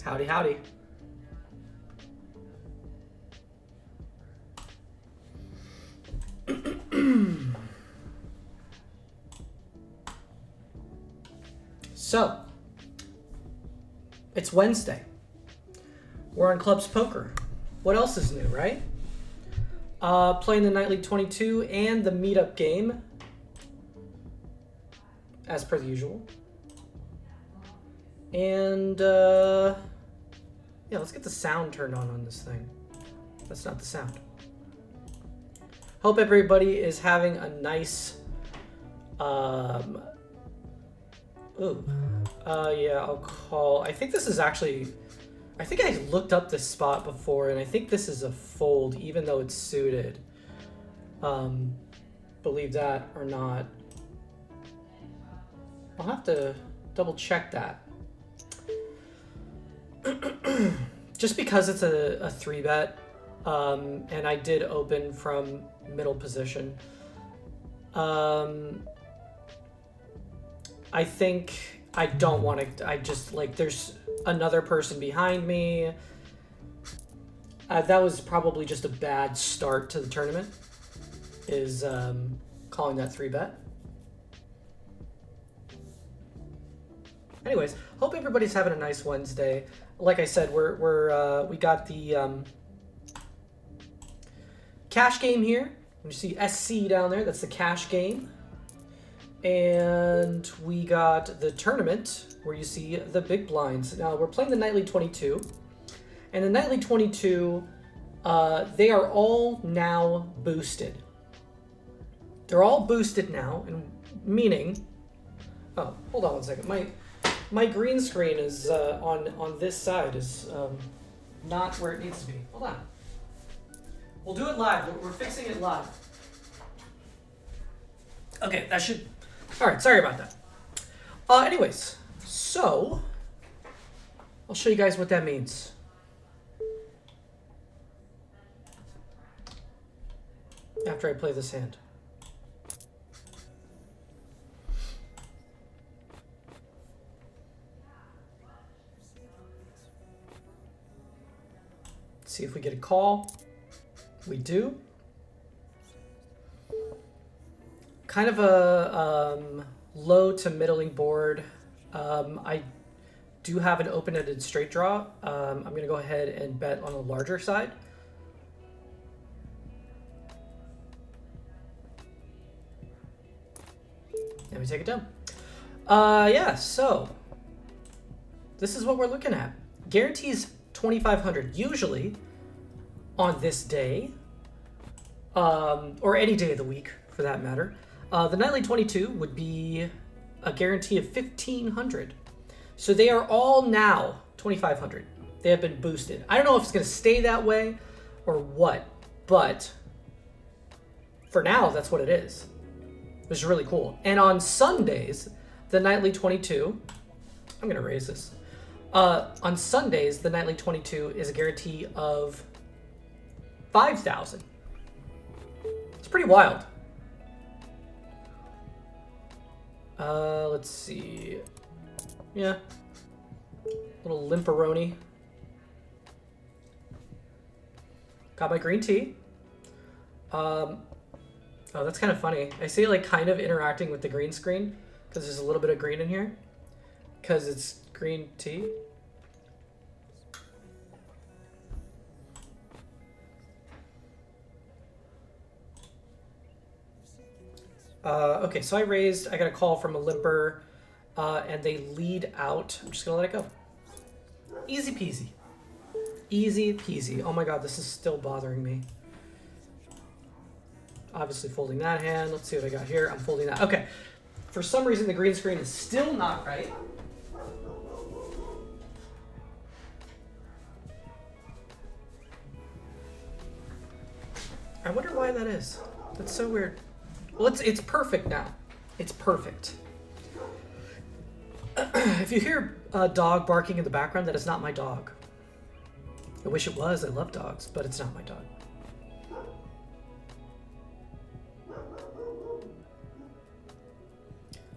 Howdy, howdy. So, it's Wednesday. We're on Clubs Poker. What else is new, right? Playing the Night League 22 and the meetup game, as per the usual. And, yeah, let's get the sound turned on this thing. That's not the sound. Hope everybody is having a nice, yeah, I'll call. I think this is actually, I think I looked up this spot before, and I think this is a fold, even though it's suited. Believe that or not. I'll have to double check that. Just because it's a 3-bet, and I did open from middle position. I think I don't want to, I just, like, there's another person behind me. That was probably just a bad start to the tournament, is calling that 3-bet. Anyways, hope everybody's having a nice Wednesday. Like I said, we got the cash game here. You see SC down there, that's the cash game. And we got the tournament where you see the big blinds. Now we're playing the Night League 22. And the Night League 22, they are all now boosted. They're all boosted now, and meaning, oh, hold on one second. My green screen is on this side is not where it needs to be. Hold on. We'll do it live. We're fixing it live. Okay, that should. All right, sorry about that. Anyways, so I'll show you guys what that means. After I play this hand. See if we get a call. We do. Kind of a low to middling board. I do have an open-ended straight draw. I'm going to go ahead and bet on the larger side. And we take it down. Yeah, so this is what we're looking at. Guarantees 2,500 usually on this day, or any day of the week for that matter. The Night League 22 would be a guarantee of 1,500. So they are all now 2,500. They have been boosted. I don't know if it's going to stay that way or what, but for now, that's what it is. Which is really cool. And on Sundays, the Night League 22, I'm going to raise this. On Sundays, the Night League 22 is a guarantee of 5,000. It's pretty wild. Let's see. Yeah. Little limperoni. Got my green tea. Oh, that's kind of funny. I see it like kind of interacting with the green screen because there's a little bit of green in here because it's green tea. Okay, so I got a call from a limper, and they lead out. I'm just gonna let it go. Easy peasy. Easy peasy. Oh my god, this is still bothering me. Obviously folding that hand. Let's see what I got here. I'm folding that. Okay. For some reason, the green screen is still not right. I wonder why that is. That's so weird. Well, it's perfect now. It's perfect. If you hear a dog barking in the background, that is not my dog. I wish it was. I love dogs, but it's not my dog.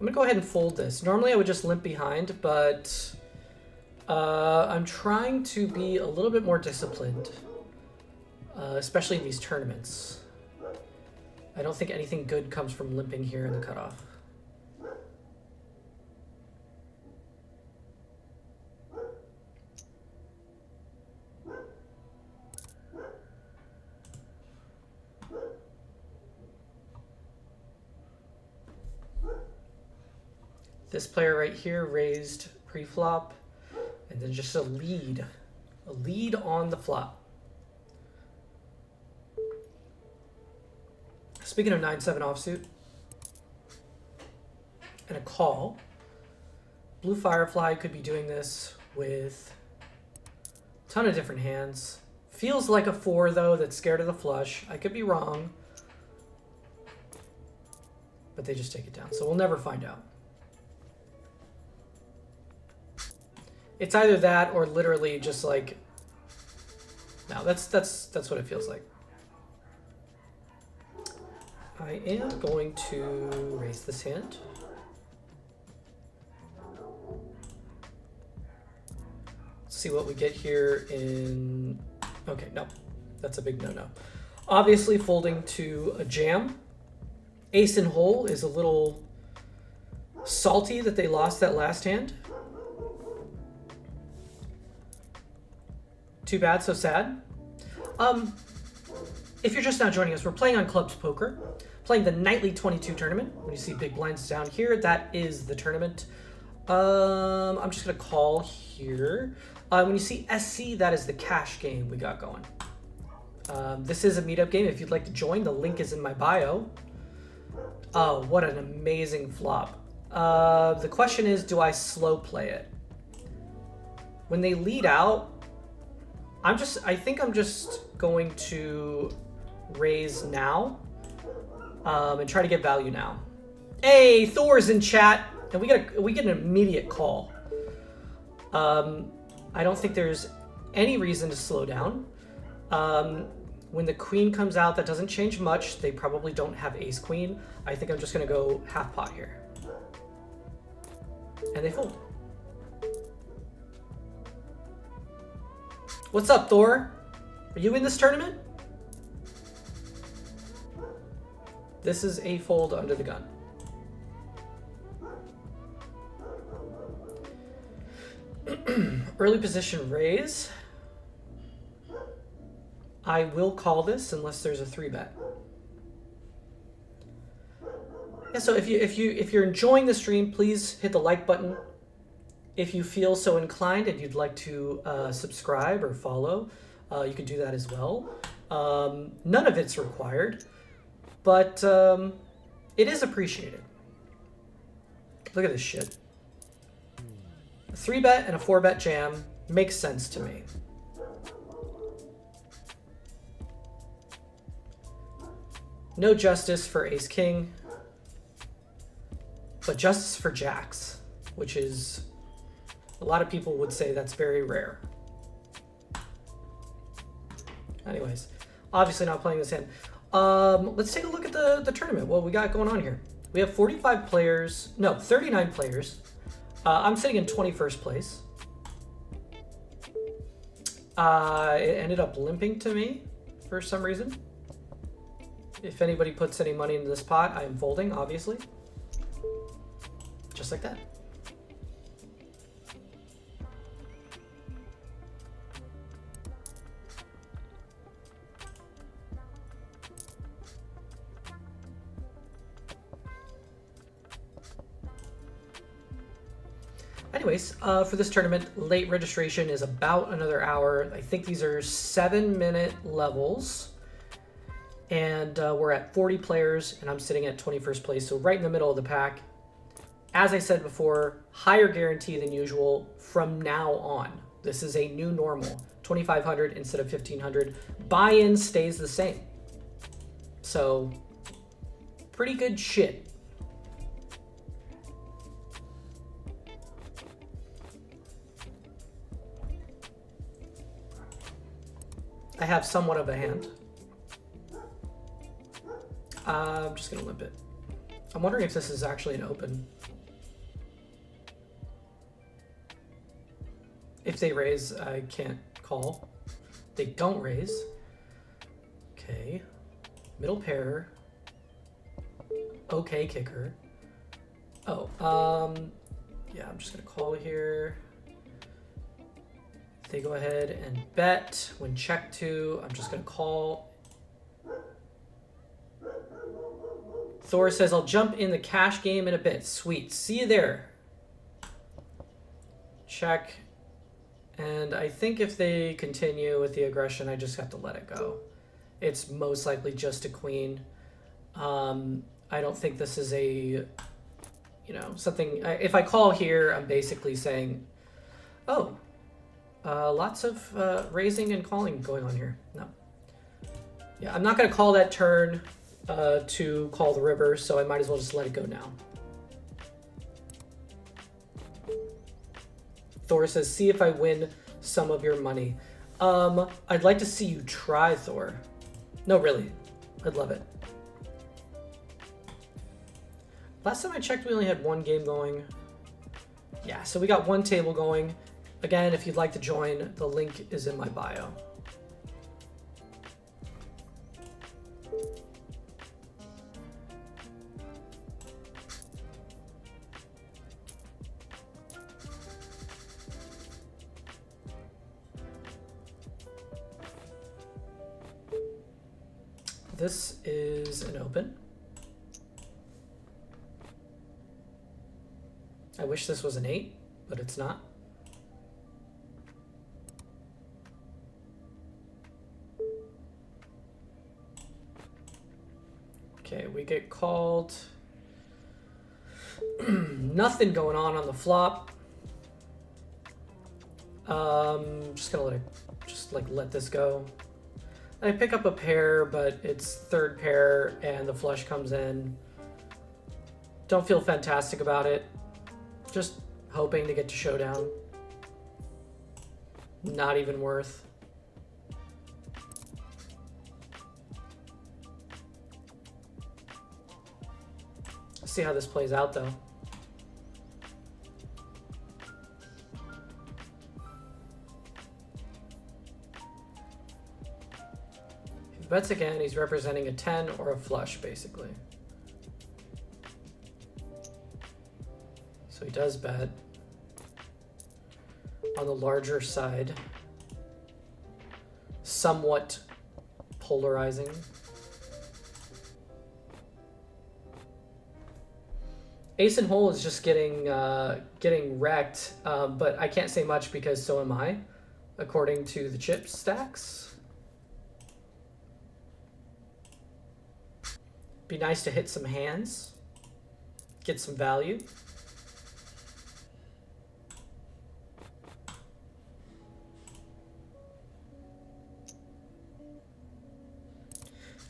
I'm gonna go ahead and fold this. Normally I would just limp behind, but I'm trying to be a little bit more disciplined, especially in these tournaments. I don't think anything good comes from limping here in the cutoff. This player right here raised pre-flop, and then just a lead on the flop. Speaking of 9-7 offsuit and a call, Blue Firefly could be doing this with a ton of different hands. Feels like a 4 though that's scared of the flush. I could be wrong, but they just take it down, so we'll never find out. It's either that or literally just like, no, that's what it feels like. I am going to raise this hand. See what we get here in, okay, no, that's a big no-no. Obviously folding to a jam. Ace in hole is a little salty that they lost that last hand. Too bad, so sad. If you're just now joining us, we're playing on Clubs Poker, playing the Nightly 22 tournament. When you see big blinds down here, that is the tournament. I'm just gonna call here. When you see SC, that is the cash game we got going. This is a meetup game. If you'd like to join, the link is in my bio. Oh, what an amazing flop. The question is, do I slow play it? When they lead out, I think I'm just going to raise now and try to get value now. Hey, Thor's in chat, and we get an immediate call. I don't think there's any reason to slow down. When the queen comes out, that doesn't change much. They probably don't have ace queen. I think I'm just gonna go half pot here. And they fold. What's up, Thor? Are you in this tournament? This is a fold under the gun. Early position raise. I will call this unless there's a 3-bet. Yeah, so if you're enjoying the stream, please hit the like button. If you feel so inclined and you'd like to subscribe or follow, you can do that as well. None of it's required, but it is appreciated. Look at this shit. A 3-bet and a 4-bet jam makes sense to me. No justice for ace king, but justice for jacks, which is, a lot of people would say that's very rare. Anyways, obviously not playing this hand. Let's take a look at the tournament. What we got going on here. We have 39 players. I'm sitting in 21st place. It ended up limping to me for some reason. If anybody puts any money into this pot, I am folding, obviously. Just like that. Anyways, for this tournament, late registration is about another hour. I think these are 7-minute levels. And we're at 40 players, and I'm sitting at 21st place, so right in the middle of the pack. As I said before, higher guarantee than usual from now on. This is a new normal, 2,500 instead of 1,500. Buy-in stays the same. So, pretty good shit. I have somewhat of a hand. I'm just gonna limp it. I'm wondering if this is actually an open. If they raise, I can't call. They don't raise. Okay. Middle pair. Okay, kicker. Oh, yeah, I'm just gonna call here. They go ahead and bet. When check to, I'm just gonna call. Thor says, I'll jump in the cash game in a bit. Sweet. See you there. Check. And I think if they continue with the aggression, I just have to let it go. It's most likely just a queen. I don't think this is a, something. If I call here, I'm basically saying, oh, lots of raising and calling going on here. No. Yeah, I'm not going to call that turn to call the river, so I might as well just let it go now. Thor says, see if I win some of your money. I'd like to see you try, Thor. No, really. I'd love it. Last time I checked, we only had one game going. Yeah, so we got one table going. Again, if you'd like to join, the link is in my bio. This is an open. I wish this was an 8, but it's not. Okay, we get called. Nothing going on the flop. Just gonna let this go. I pick up a pair, but it's third pair and the flush comes in. Don't feel fantastic about it. Just hoping to get to showdown. Not even worth. See how this plays out though. If he bets again, he's representing a 10 or a flush basically. So he does bet on the larger side. Somewhat polarizing. Ace and hole is just getting wrecked, but I can't say much because so am I, according to the chip stacks. Be nice to hit some hands, get some value.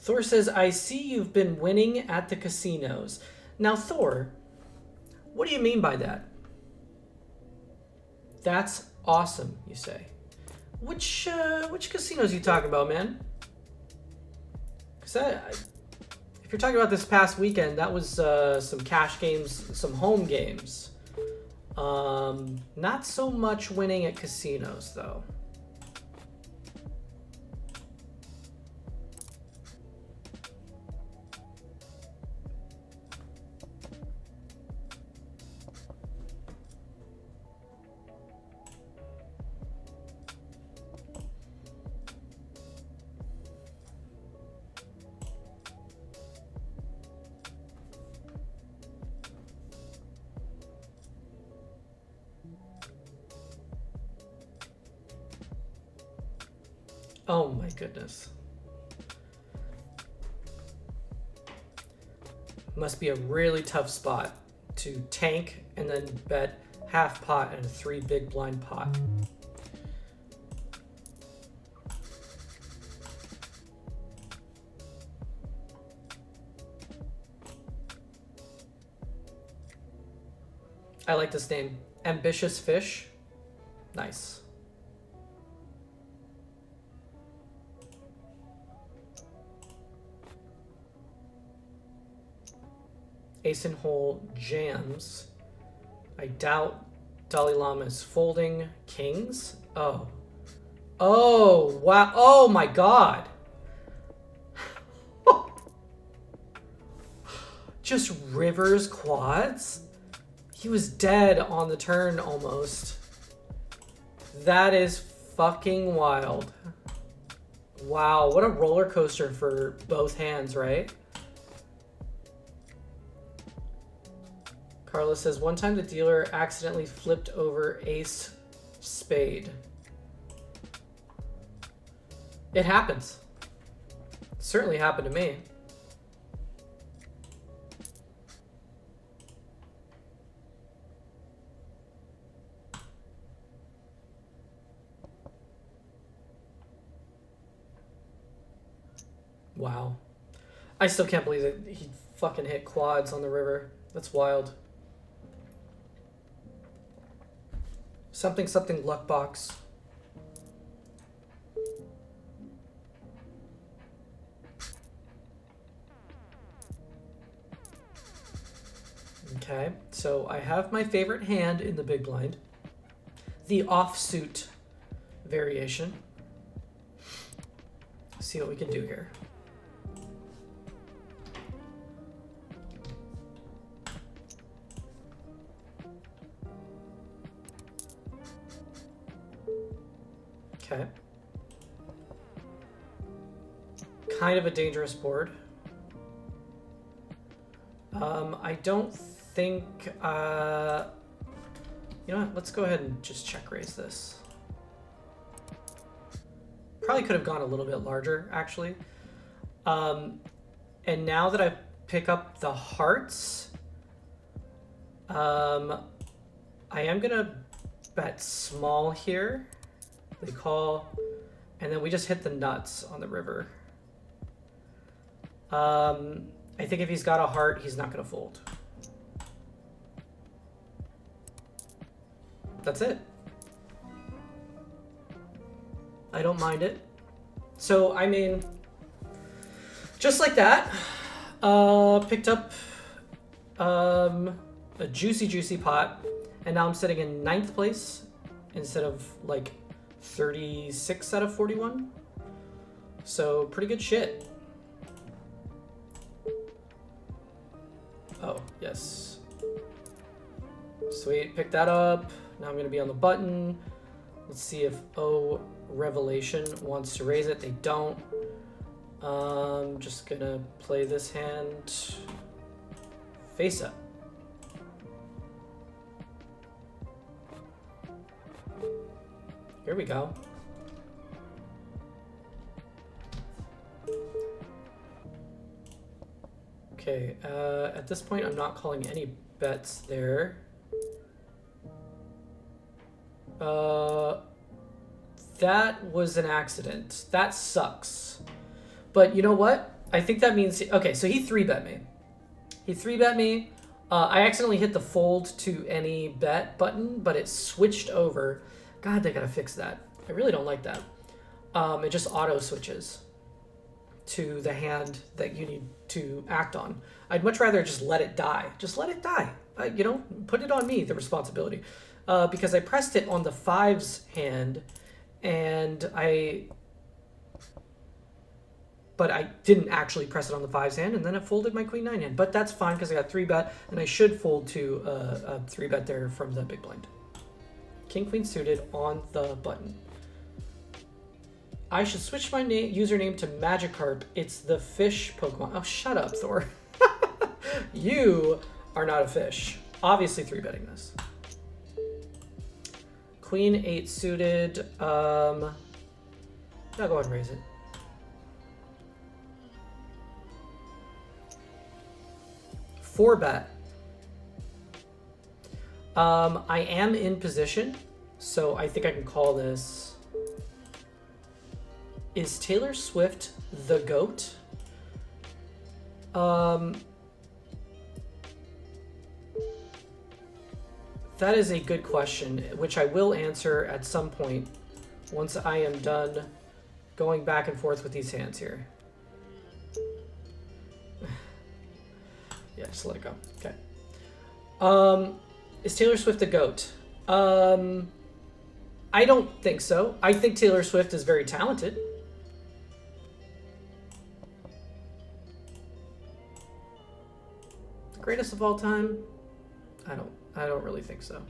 Thor says, I see you've been winning at the casinos. Now, Thor, what do you mean by that? That's awesome, you say. Which casinos you talking about, man? Because if you're talking about this past weekend, that was some cash games, some home games. Not so much winning at casinos, though. Oh my goodness. Must be a really tough spot to tank and then bet half pot and a 3 big blind pot. I like this name. Ambitious Fish. Nice. Ace and hole jams. I doubt Dalai Lama is folding kings. Oh. Oh, wow. Oh my god. Just rivers quads? He was dead on the turn almost. That is fucking wild. Wow, what a roller coaster for both hands, right? Carlos says, one time the dealer accidentally flipped over ace spade. It happens. It certainly happened to me. Wow. I still can't believe that he fucking hit quads on the river. That's wild. Something, something luck box. Okay, so I have my favorite hand in the big blind. The offsuit variation. Let's see what we can do here. Okay. Kind of a dangerous board. I don't think, you know what, let's go ahead and just check raise this. Probably could have gone a little bit larger, actually. And now that I pick up the hearts, I am gonna bet small here. They call, and then we just hit the nuts on the river. I think if he's got a heart, he's not gonna fold. That's it. I don't mind it. So, I mean, just like that, picked up a juicy pot, and now I'm sitting in 9th place instead of like 36 out of 41. So, pretty good shit. Oh, yes. Sweet, pick that up. Now I'm gonna be on the button. Let's see if Revelation wants to raise it. They don't. Just gonna play this hand face up. Here we go. Okay, at this point I'm not calling any bets there. That was an accident. That sucks. But you know what? I think that means... Okay, so he 3-bet me. He 3-bet me. I accidentally hit the fold to any bet button, but it switched over. God, they gotta fix that. I really don't like that. It just auto switches to the hand that you need to act on. I'd much rather just let it die. Just let it die. You know, put it on me, the responsibility. Because I pressed it on the 5s hand, and but I didn't actually press it on the 5s hand, and then it folded my Queen 9 hand. But that's fine, because I got 3-bet, and I should fold to a 3-bet there from the big blind. King, Queen suited on the button. I should switch my username to Magikarp. It's the fish Pokemon. Oh, shut up, Thor. You are not a fish. Obviously 3-betting this. Queen 8 suited. Yeah, go ahead and raise it. Four bet. I am in position, so I think I can call this. Is Taylor Swift the GOAT? That is a good question, which I will answer at some point once I am done going back and forth with these hands here. Yeah, just let it go. Okay. Is Taylor Swift the GOAT? I don't think so. I think Taylor Swift is very talented. The greatest of all time? I don't really think so.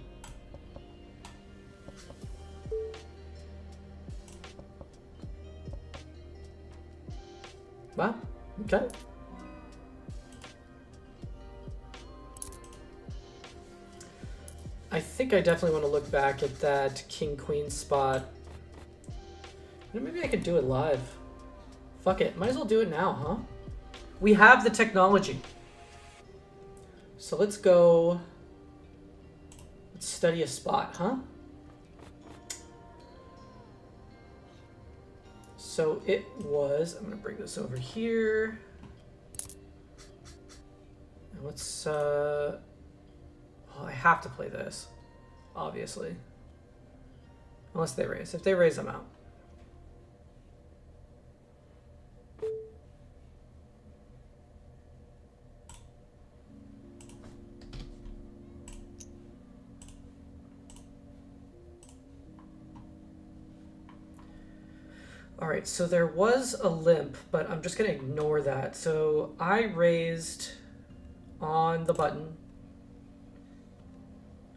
Wow. Okay. I think I definitely want to look back at that king-queen spot. Maybe I could do it live. Fuck it. Might as well do it now, huh? We have the technology. So let's go... Let's study a spot, huh? So it was... I'm going to bring this over here. And let's... Well, I have to play this, obviously. Unless they raise. If they raise, I'm out. All right, so there was a limp, but I'm just going to ignore that. So I raised on the button.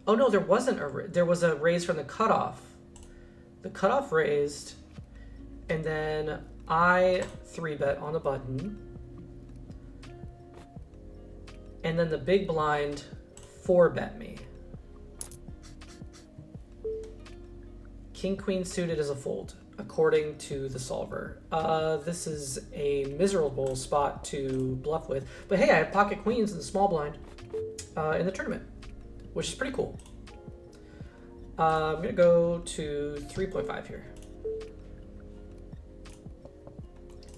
Oh no, there wasn't there was a raise from the cutoff. The cutoff raised, and then I 3-bet on the button. And then the big blind 4-bet me. King Queen suited is a fold, according to the solver. This is a miserable spot to bluff with. But hey, I have pocket queens in the small blind in the tournament, which is pretty cool. I'm going to go to 3.5 here.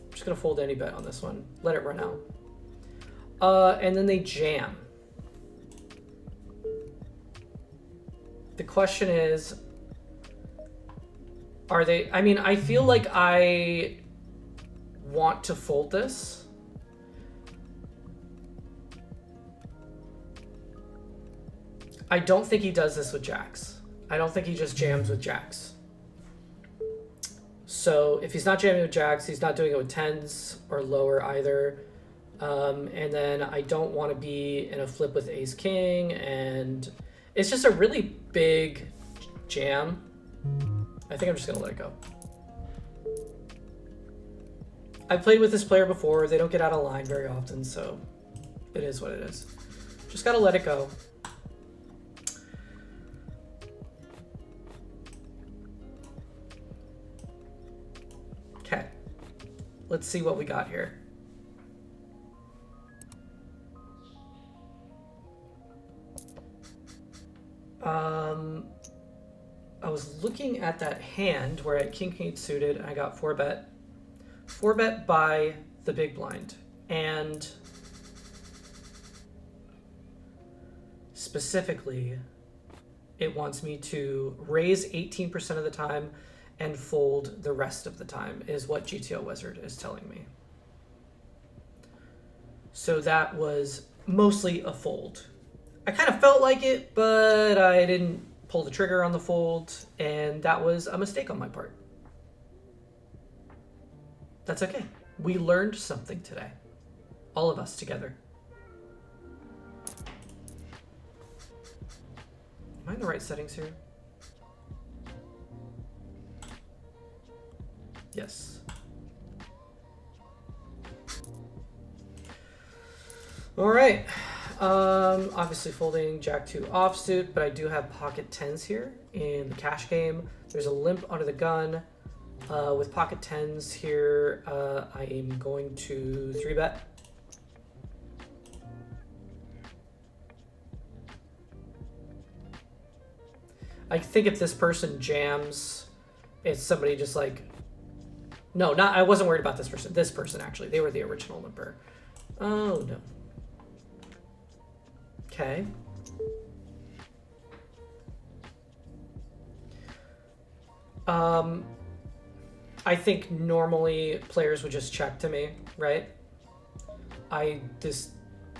I'm just going to fold any bet on this one. Let it run out. And then they jam. The question is, are they... I mean, I feel like I want to fold this. I don't think he does this with jacks. I don't think he just jams with jacks. So if he's not jamming with jacks, he's not doing it with tens or lower either. And then I don't want to be in a flip with ace king, and it's just a really big jam. I think I'm just gonna let it go. I've played with this player before. They don't get out of line very often, so it is what it is. Just gotta let it go. Okay, let's see what we got here. I was looking at that hand where I had king queen suited and I got 4-bet. 4-bet by the big blind. And specifically, it wants me to raise 18% of the time and fold the rest of the time, is what GTO Wizard is telling me. So that was mostly a fold. I kind of felt like it, but I didn't pull the trigger on the fold, and that was a mistake on my part. That's okay. We learned something today. All of us together. Am I in the right settings here? Yes. All right. Obviously folding jack 2 offsuit, but I do have pocket tens here in the cash game. There's a limp under the gun. With pocket tens here, I am going to 3-bet. I think if this person jams, it's somebody just like... No, not. I wasn't worried about this person. This person, actually. They were the original limper. Oh, no. Okay. I think normally players would just check to me, right? This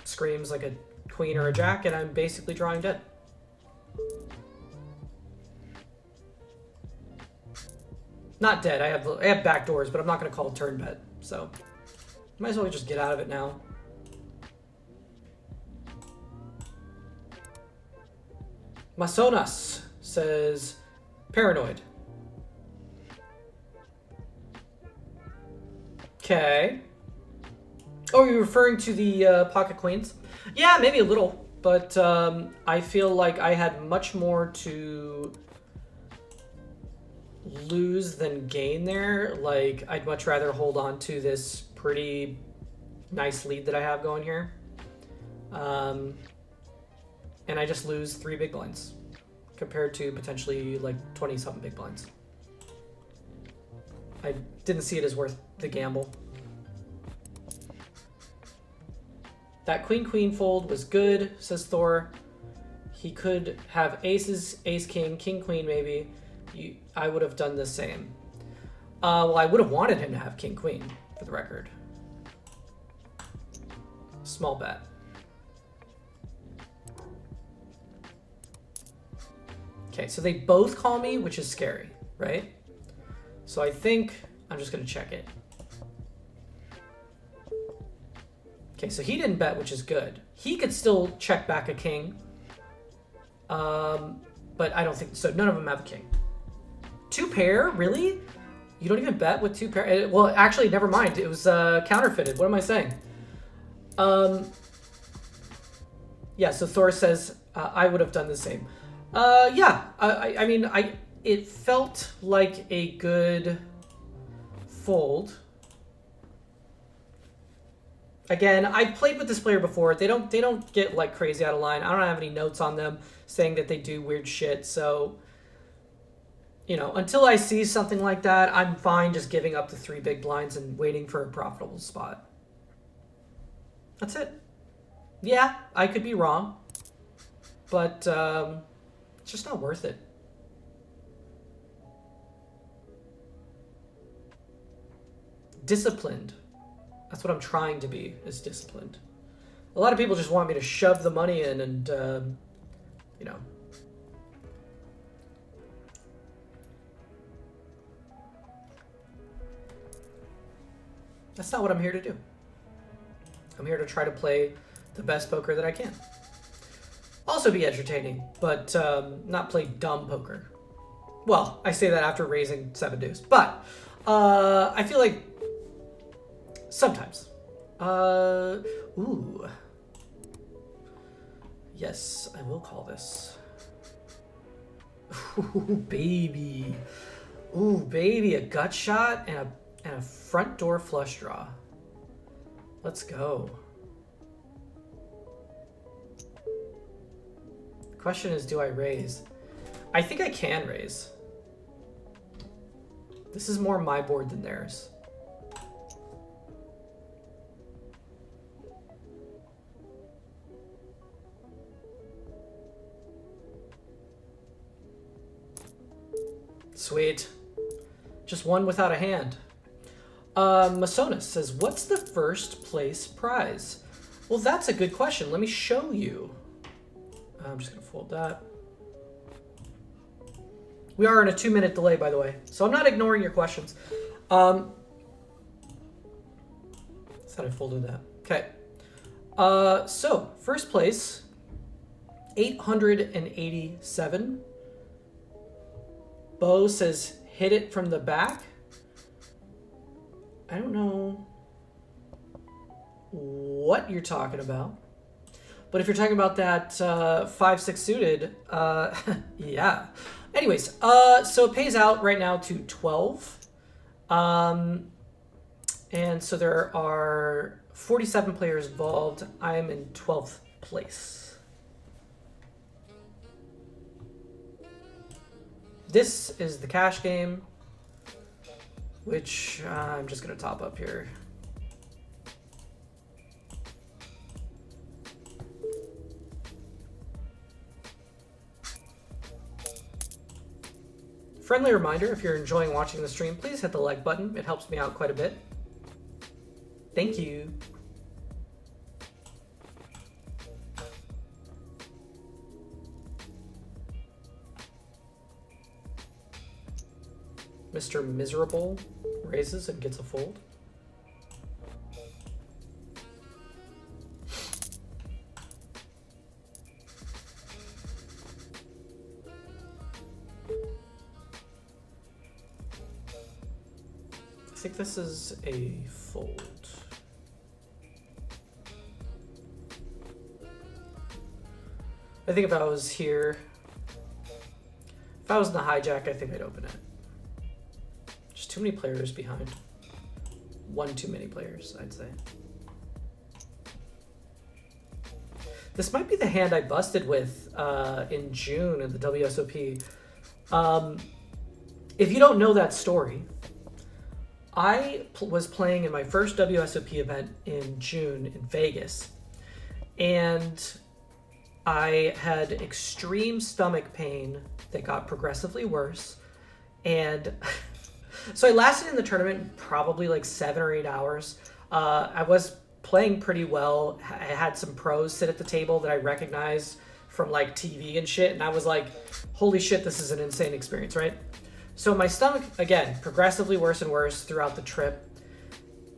screams like a queen or a jack, and I'm basically drawing dead. Not dead. I have back doors, but I'm not going to call a turn bet. So might as well just get out of it now. Masonas says paranoid. Okay. Oh, you're referring to the pocket queens? Yeah, maybe a little, but I feel like I had much more to lose than gain there. Like, I'd much rather hold on to this pretty nice lead that I have going here. And I just lose 3 big blinds compared to potentially like 20-something big blinds. I didn't see it as worth the gamble. That queen-queen fold was good, says Thor. He could have aces, ace-king, king-queen maybe. I would have done the same. Well, I would have wanted him to have king-queen, for the record. Small bet. Okay, so they both call me, which is scary, right? So I think I'm just going to check it. Okay, so he didn't bet, which is good. He could still check back a king. But I don't think... So none of them have a king. 2 pair? Really? You don't even bet with 2 pair? Well, actually, never mind. It was counterfeited. What am I saying? Yeah, so Thor says, I would have done the same. Yeah, I mean, it felt like a good fold. Again, I've played with this player before. They don't get like crazy out of line. I don't have any notes on them saying that they do weird shit. So, you know, until I see something like that, I'm fine just giving up the 3 big blinds and waiting for a profitable spot. That's it. Yeah, I could be wrong, but it's just not worth it. Disciplined. That's what I'm trying to be, is disciplined. A lot of people just want me to shove the money in and, you know. That's not what I'm here to do. I'm here to try to play the best poker that I can. Also be entertaining, but not play dumb poker. Well, I say that after raising 7 deuce, but I feel like sometimes. Ooh. Yes, I will call this. Ooh, baby. Ooh, baby, a gut shot and a front door flush draw. Let's go. Question is, do I raise? I think I can raise. This is more my board than theirs. Sweet. Just one without a hand. Masonas says, what's the first place prize? Well, that's a good question. Let me show you. I'm just going to fold that. We are in a 2-minute delay, by the way, so I'm not ignoring your questions. Thought I folded that. Okay. So, first place, 887. Bo says, hit it from the back. I don't know what you're talking about. But if you're talking about that 5-6 suited, yeah. Anyways, so it pays out right now to 12. And so there are 47 players involved. I am in 12th place. This is the cash game, which I'm just going to top up here. Friendly reminder, if you're enjoying watching the stream, please hit the like button. It helps me out quite a bit. Thank you. Mr. Miserable raises and gets a fold. I think this is a fold. I think if I was here, if I was in the hijack, I think I'd open it. Just too many players behind. One too many players, I'd say. This might be the hand I busted with in June in the WSOP. If you don't know that story, I was playing in my first WSOP event in June in Vegas, and I had extreme stomach pain that got progressively worse, and so I lasted in the tournament probably like 7 or 8 hours. I was playing pretty well. I had some pros sit at the table that I recognized from like TV and shit, and I was like, holy shit, this is an insane experience, right? So my stomach, again, progressively worse and worse throughout the trip.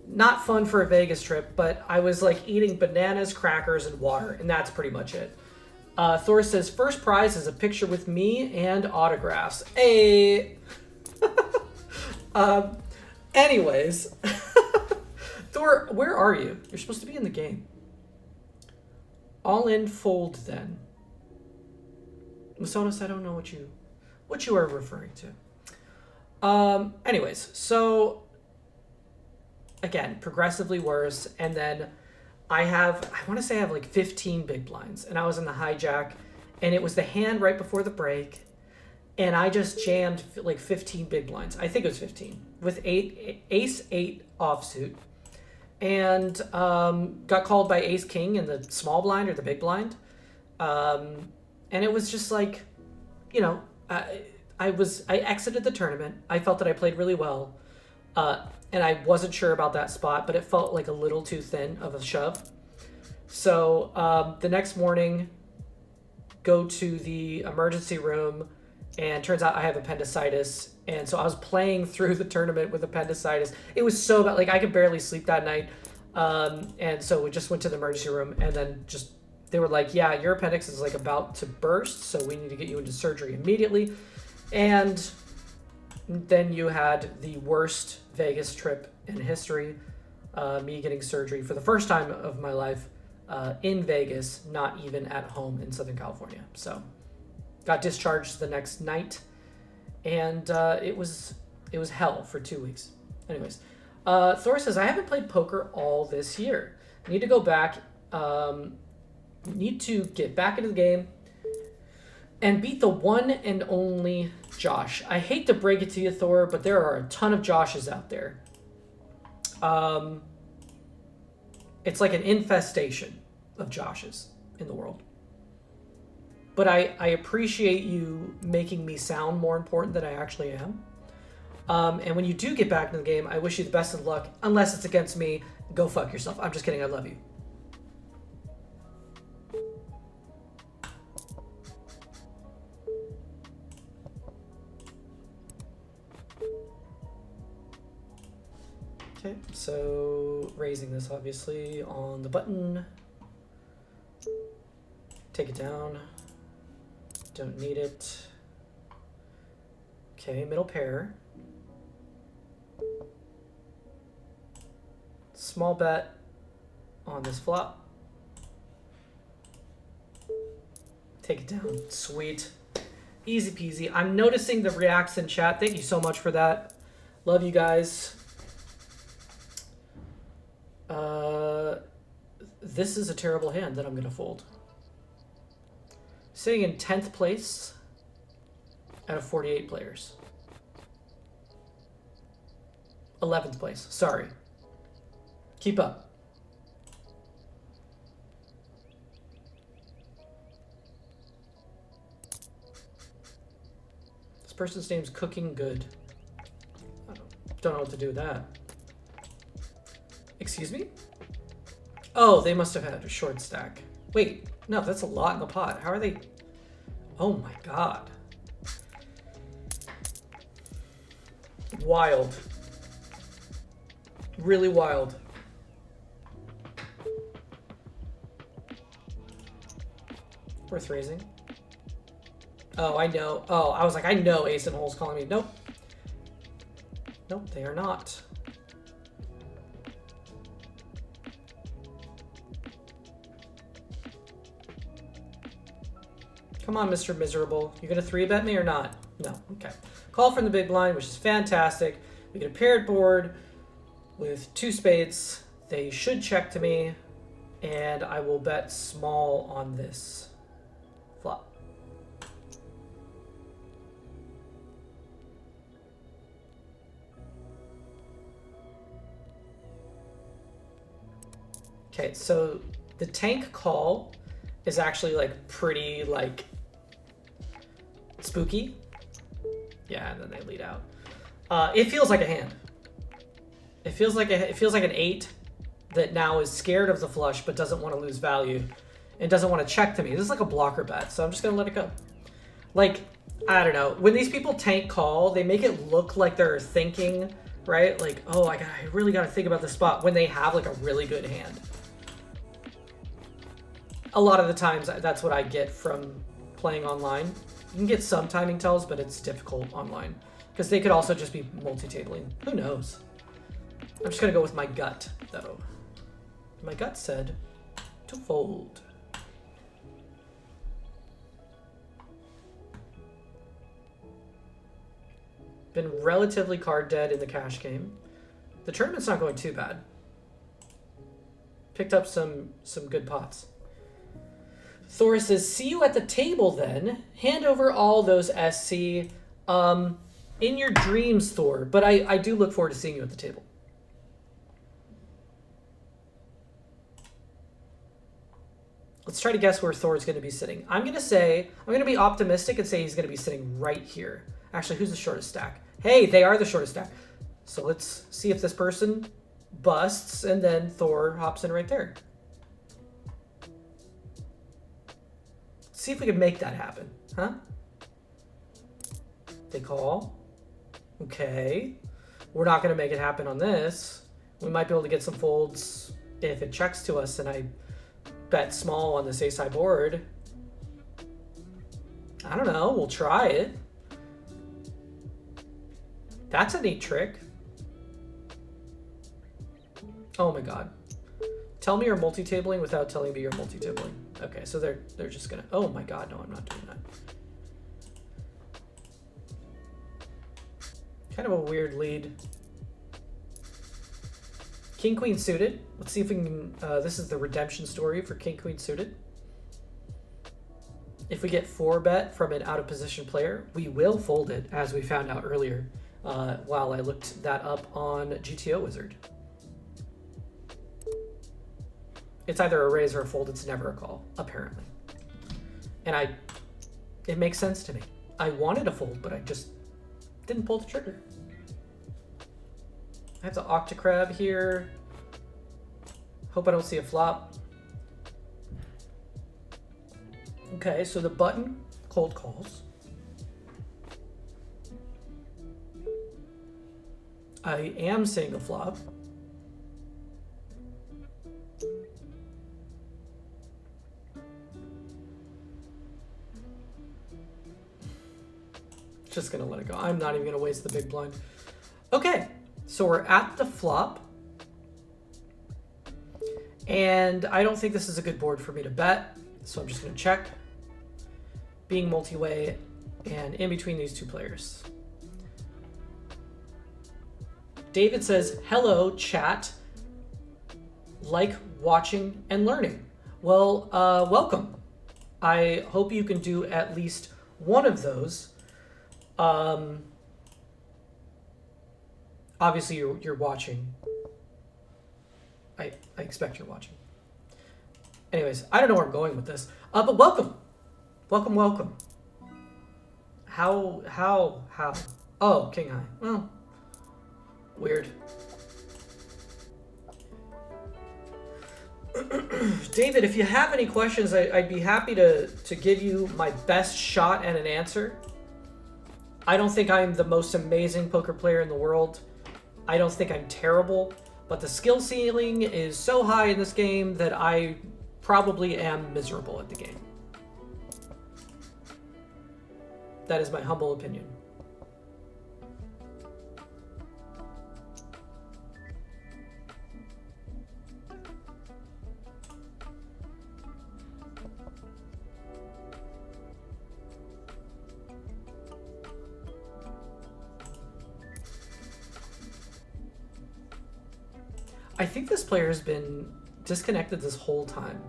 Not fun for a Vegas trip, but I was like eating bananas, crackers, and water, and that's pretty much it. Thor says, first prize is a picture with me and autographs. Hey! Anyways. Thor, where are you? You're supposed to be in the game. All in fold then. Masonos, I don't know what you are referring to. Anyways, so again, progressively worse, and then I want to say I have like 15 big blinds, and I was in the hijack, and it was the hand right before the break, and I just jammed like 15 big blinds. I think it was 15 with ace 8 offsuit, and got called by ace king in the small blind or the big blind, and it was just like, you know, I exited the tournament. I felt that I played really well, and I wasn't sure about that spot, but it felt like a little too thin of a shove. So the next morning, go to the emergency room, and turns out I have appendicitis, and so I was playing through the tournament with appendicitis. It was so bad, like I could barely sleep that night, and so we just went to the emergency room, and then they were like, yeah, your appendix is like about to burst, so we need to get you into surgery immediately. And then you had the worst Vegas trip in history, me getting surgery for the first time of my life in Vegas, not even at home in Southern California. So got discharged the next night, and it was hell for 2 weeks. Anyways, Thor says, I haven't played poker all this year. Need to go back, need to get back into the game and beat the one and only Josh. I hate to break it to you, Thor, but there are a ton of Joshes out there. It's like an infestation of Joshes in the world. But I appreciate you making me sound more important than I actually am. And when you do get back in the game, I wish you the best of luck. Unless it's against me, go fuck yourself. I'm just kidding. I love you. Okay, so raising this obviously on the button. Take it down. Don't need it. Okay, middle pair. Small bet on this flop. Take it down. Sweet. Easy peasy. I'm noticing the reacts in chat. Thank you so much for that. Love you guys. This is a terrible hand that I'm going to fold. Sitting in 10th place out of 48 players. 11th place. Sorry. Keep up. This person's name's Cooking Good. I don't know what to do with that. Excuse me? Oh, they must have had a short stack. Wait, no, that's a lot in the pot. How are they? Oh my god. Wild. Really wild. Worth raising. Oh, I know. Oh, I was like, I know Ace and Hole's calling me. Nope. Nope, they are not. Come on, Mr. Miserable. You gonna 3-bet me or not? No. Okay. Call from the big blind, which is fantastic. We get a paired board with 2 spades. They should check to me, and I will bet small on this flop. Okay, so the tank call is actually like pretty like spooky. Yeah, and then they lead out. It feels like a hand. It feels like an 8 that now is scared of the flush but doesn't want to lose value and doesn't want to check to me. This is like a blocker bet, so I'm just gonna let it go. Like, I don't know. When these people tank call, they make it look like they're thinking, right? Like, oh, I really gotta think about this spot when they have like a really good hand. A lot of the times, that's what I get from playing online. You can get some timing tells, but it's difficult online. Because they could also just be multi-tabling. Who knows? I'm just going to go with my gut, though. My gut said to fold. Been relatively card dead in the cash game. The tournament's not going too bad. Picked up some good pots. Thor says, see you at the table then. Hand over all those SC. In your dreams, Thor. But I do look forward to seeing you at the table. Let's try to guess where Thor's going to be sitting. I'm going to be optimistic and say he's going to be sitting right here. Actually, who's the shortest stack? Hey, they are the shortest stack. So let's see if this person busts and then Thor hops in right there. See if we can make that happen, huh? They call. Okay. We're not going to make it happen on this. We might be able to get some folds if it checks to us and I bet small on this ace-high board. I don't know. We'll try it. That's a neat trick. Oh my god. Tell me you're multi-tabling without telling me you're multi-tabling. Okay, so they're just gonna... Oh my god, no, I'm not doing that. Kind of a weird lead. King, Queen suited. Let's see if we can... this is the redemption story for King, Queen suited. If we get 4-bet from an out-of-position player, we will fold it, as we found out earlier while I looked that up on GTO Wizard. It's either a raise or a fold. It's never a call, apparently. And it makes sense to me. I wanted a fold, but I just didn't pull the trigger. I have the Octocrab here. Hope I don't see a flop. Okay, so the button cold calls. I am seeing a flop. Just gonna let it go. I'm not even gonna waste the big blind. Okay, so we're at the flop. And I don't think this is a good board for me to bet, so I'm just gonna check. Being multi-way and in between these two players. David says, hello, chat. Like watching and learning. Well, welcome. I hope you can do at least one of those. Obviously you're watching. I expect you're watching. Anyways, I don't know where I'm going with this. But welcome. Welcome. How? Oh, king high. Well, weird. David, if you have any questions, I'd be happy to give you my best shot at an answer. I don't think I'm the most amazing poker player in the world. I don't think I'm terrible, but the skill ceiling is so high in this game that I probably am miserable at the game. That is my humble opinion. I think this player has been disconnected this whole time,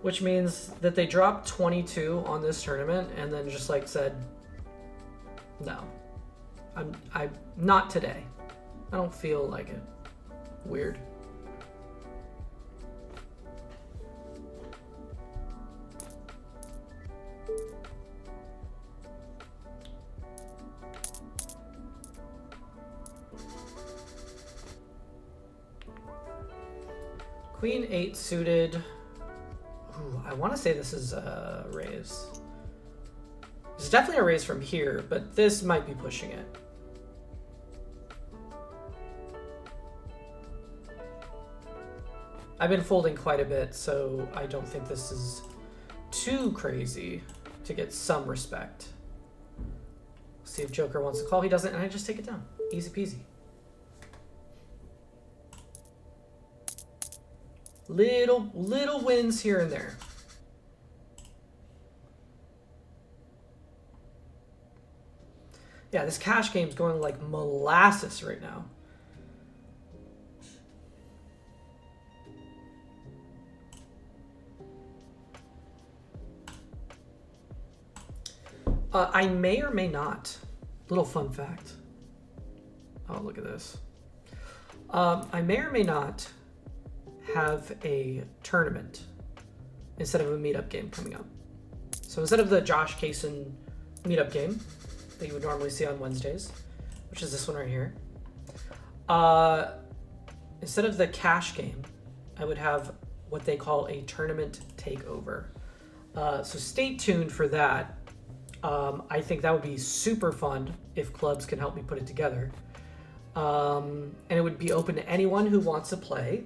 which means that they dropped 22 on this tournament and then just like said, no, I'm not today. I don't feel like it. Weird. Queen 8 suited. Ooh, I want to say this is a raise. It's definitely a raise from here, but this might be pushing it. I've been folding quite a bit, so I don't think this is too crazy to get some respect. See if Joker wants to call. He doesn't, and I just take it down. Easy peasy. Little wins here and there. Yeah, this cash game's going like molasses right now. I may or may not. Little fun fact. Oh, look at this. I may or may not have a tournament instead of a meetup game coming up. So instead of the Josh Kaysen meetup game that you would normally see on Wednesdays, which is this one right here, instead of the cash game, I would have what they call a tournament takeover. So stay tuned for that. I think that would be super fun if clubs can help me put it together. And it would be open to anyone who wants to play.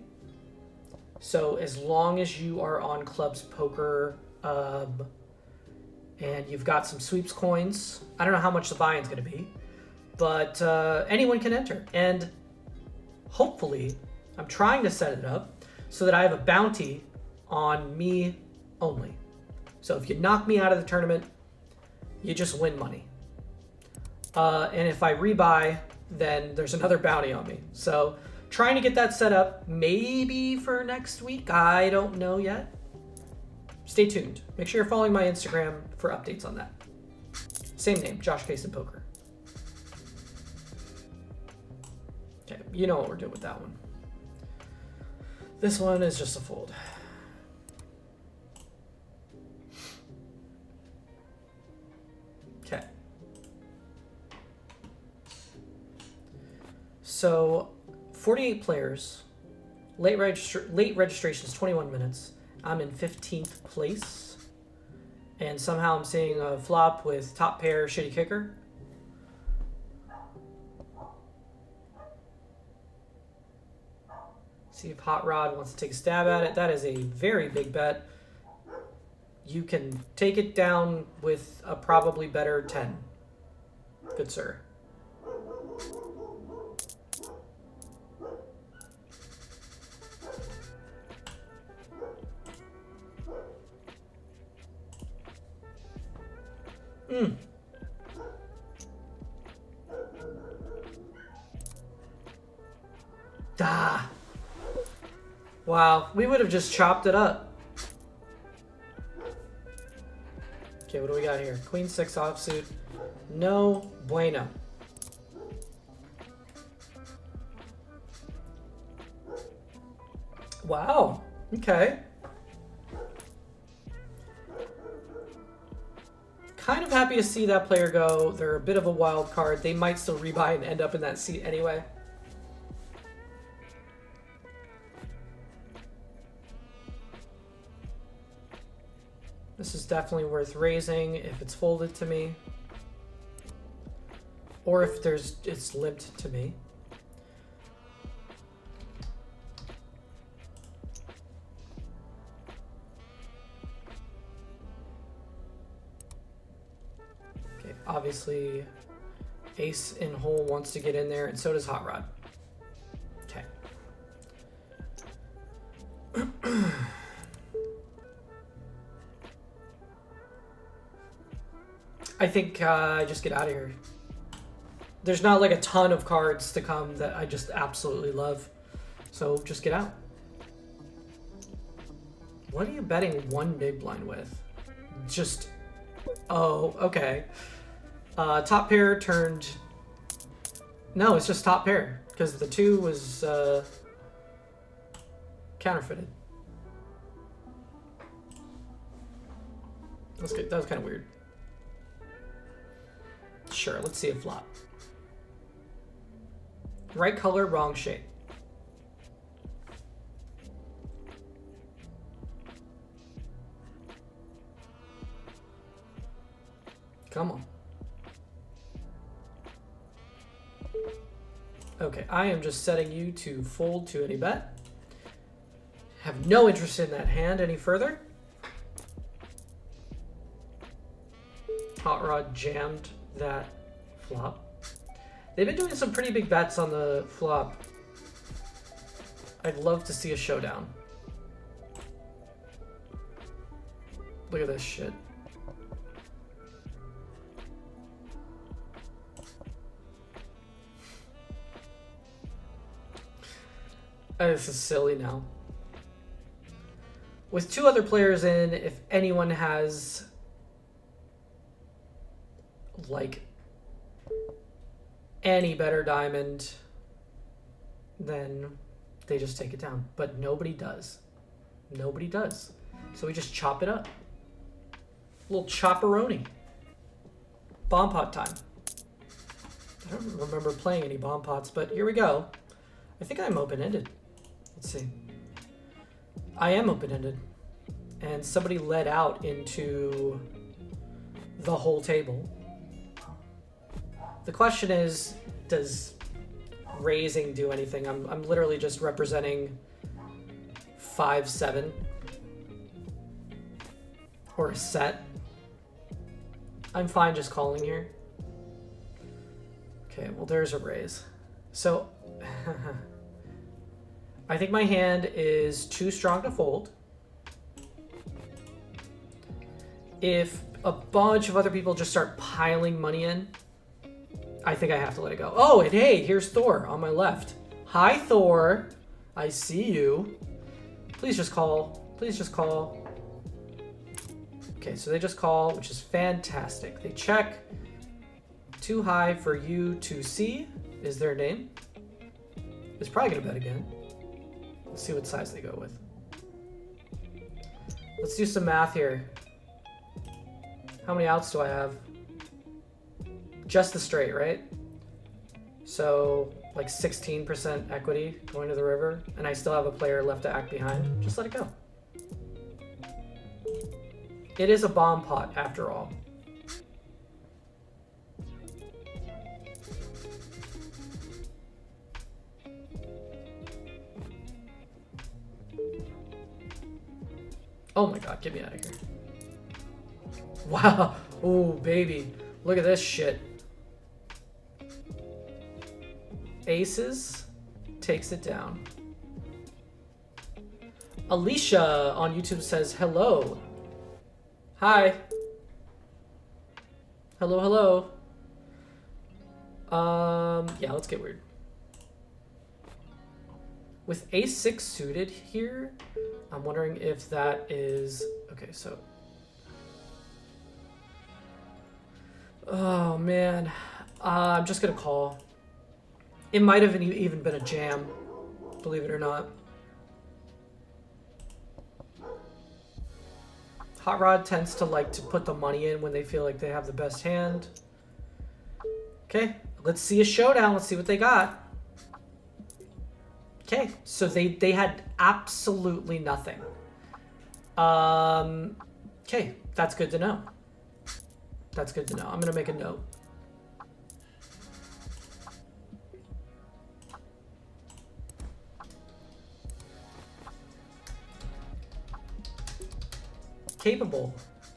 So as long as you are on Clubs Poker and you've got some sweeps coins, I don't know how much the buy-in's going to be, but anyone can enter. And hopefully, I'm trying to set it up so that I have a bounty on me only. So if you knock me out of the tournament, you just win money. And if I rebuy, then there's another bounty on me. So trying to get that set up, maybe for next week. I don't know yet. Stay tuned. Make sure you're following my Instagram for updates on that. Same name, Josh Kaysen Poker. Okay, you know what we're doing with that one. This one is just a fold. Okay. So 48 players, late registration is 21 minutes. I'm in 15th place, and somehow I'm seeing a flop with top pair, shitty kicker. See if Hot Rod wants to take a stab at it. That is a very big bet. You can take it down with a probably better 10. Good sir. Ah. Wow, we would have just chopped it up. Okay, what do we got here? Queen 6 offsuit. No bueno. Wow, okay. Kind of happy to see that player go. They're a bit of a wild card. They might still rebuy and end up in that seat anyway. This is definitely worth raising if it's folded to me. Or if it's limped to me. Okay, obviously ace in hole wants to get in there, and so does Hot Rod. Okay. I think I just get out of here. There's not like a ton of cards to come that I just absolutely love. So just get out. What are you betting one big blind with? Just, oh, okay. Top pair turned, no, it's just top pair because the 2 was counterfeited. That's good. That was kind of weird. Sure, let's see a flop. Right color, wrong shape. Come on. Okay, I am just setting you to fold to any bet. Have no interest in that hand any further. Hot Rod jammed that flop. They've been doing some pretty big bets on the flop. I'd love to see a showdown. Look at this shit. This is silly now. With 2 other players in, if anyone has like any better diamond, then they just take it down. But nobody does. Nobody does. So we just chop it up. A little chopperoni. Bomb pot time. I don't remember playing any bomb pots, but here we go. I think I'm open-ended. Let's see. I am open-ended. And somebody led out into the whole table. The question is, does raising do anything? I'm literally just representing 5-7 or a set. I'm fine just calling here. Okay, well there's a raise. So I think my hand is too strong to fold. If a bunch of other people just start piling money in, I think I have to let it go. Oh, and hey, here's Thor on my left. Hi, Thor. I see you. Please just call. Please just call. Okay, so they just call, which is fantastic. They check. Too high for you to see is their name. It's probably going to bet again. Let's see what size they go with. Let's do some math here. How many outs do I have? Just the straight, right? So like 16% equity going to the river, and I still have a player left to act behind. Just let it go. It is a bomb pot after all. Oh my god, get me out of here. Wow. Oh, baby. Look at this shit. Aces takes it down. Alicia on YouTube says hello. Hi. Hello, hello. Yeah, let's get weird. With ace 6 suited here, I'm wondering if that is okay, so oh man, I'm just gonna call. It might have even been a jam, believe it or not. Hot Rod tends to like to put the money in when they feel like they have the best hand. Okay, let's see a showdown. Let's see what they got. Okay, so they had absolutely nothing. Okay, that's good to know. That's good to know. I'm gonna make a note. capable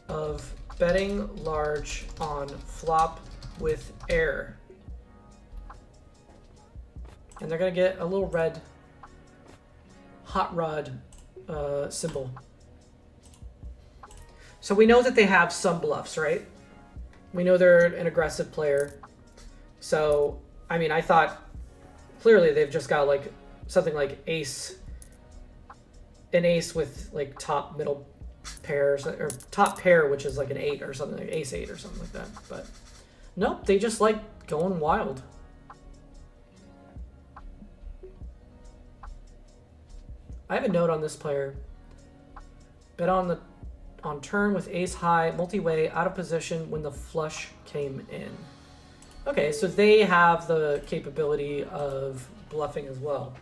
of betting large on flop with air. And they're going to get a little red hot rod symbol. So we know that they have some bluffs, right? We know they're an aggressive player. So, I mean, I thought clearly they've just got like something like ace, an ace with like top middle pairs, or top pair, which is like an 8 or something, like ace 8 or something like that. But nope, they just like going wild. I have a note on this player. Bet on turn with ace high, multi-way, out of position when the flush came in. Okay, so they have the capability of bluffing as well.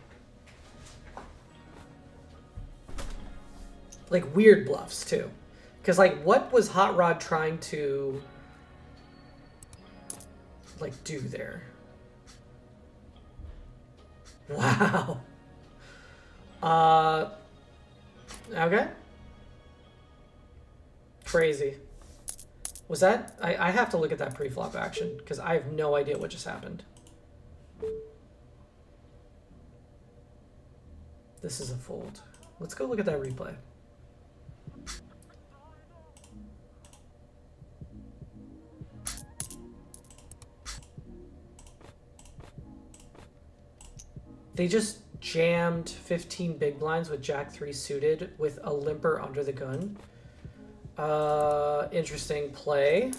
Like weird bluffs too. Because like what was Hot Rod trying to like do there? Wow. Okay. Crazy. Was that... I have to look at that pre-flop action, because I have no idea what just happened. This is a fold. Let's go look at that replay. They just jammed 15 big blinds with Jack 3 suited with a limper under the gun. Interesting play.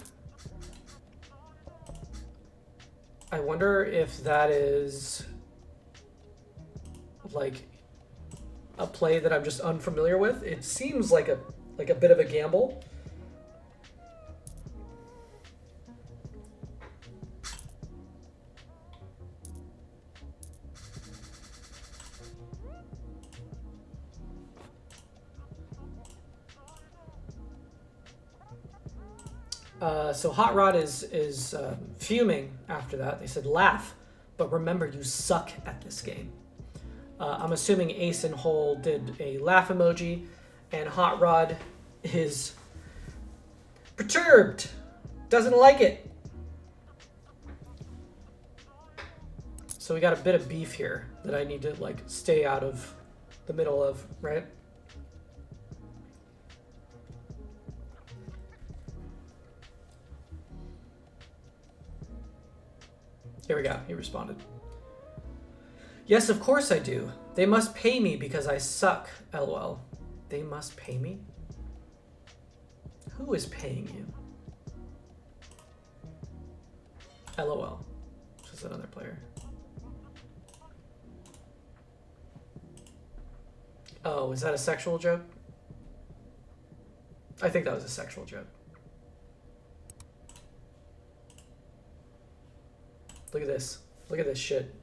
I wonder if that is like a play that I'm just unfamiliar with. It seems like a bit of a gamble. So Hot Rod is fuming after that. They said, laugh, but remember you suck at this game. I'm assuming Ace and Hole did a laugh emoji, and Hot Rod is perturbed, doesn't like it. So we got a bit of beef here that I need to like stay out of the middle of, right? Here we go. He responded. Yes, of course I do. They must pay me because I suck. LOL. They must pay me? Who is paying you? LOL. Just another player. Oh, is that a sexual joke? I think that was a sexual joke. Look at this. Look at this shit.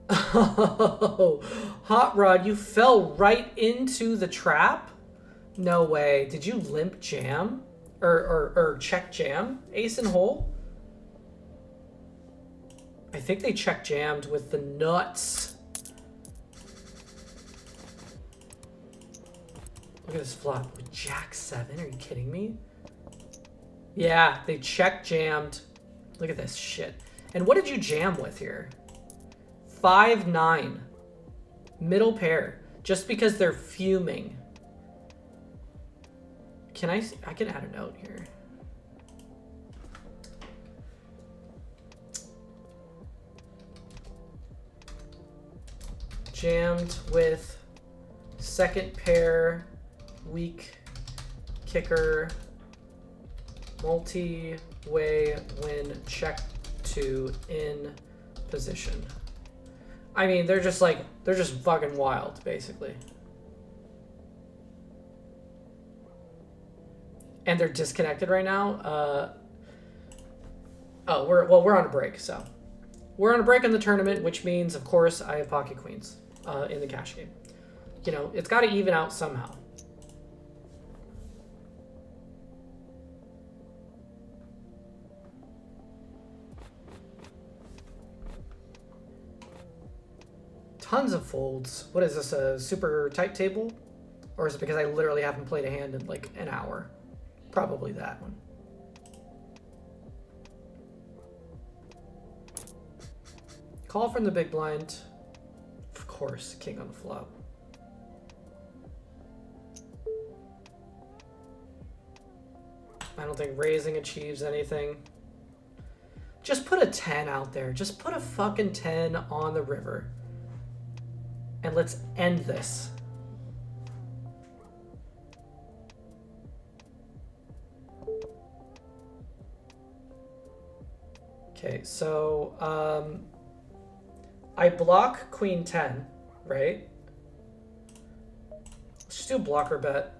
Oh, Hot Rod, you fell right into the trap? No way. Did you limp jam? Or check jam? Ace and Hole? I think they check jammed with the nuts. Look at this flop with Jack 7. Are you kidding me? Yeah, they check jammed. Look at this shit. And what did you jam with here? 5-9. Middle pair. Just because they're fuming. Can I can add a note here. Jammed with second pair, weak kicker, multi-way when check to in position. I mean, they're just fucking wild, basically. And they're disconnected right now. We're on a break, so. We're on a break in the tournament, which means, of course, I have pocket queens in the cash game. You know, it's got to even out somehow. Tons of folds. What is this, a super tight table? Or is it because I literally haven't played a hand in like an hour? Probably that one. Call from the big blind. Of course, king on the flop. I don't think raising achieves anything. Just put a 10 out there. Just put a fucking 10 on the river. And let's end this. Okay, so I block queen 10, right? Let's just do a blocker bet.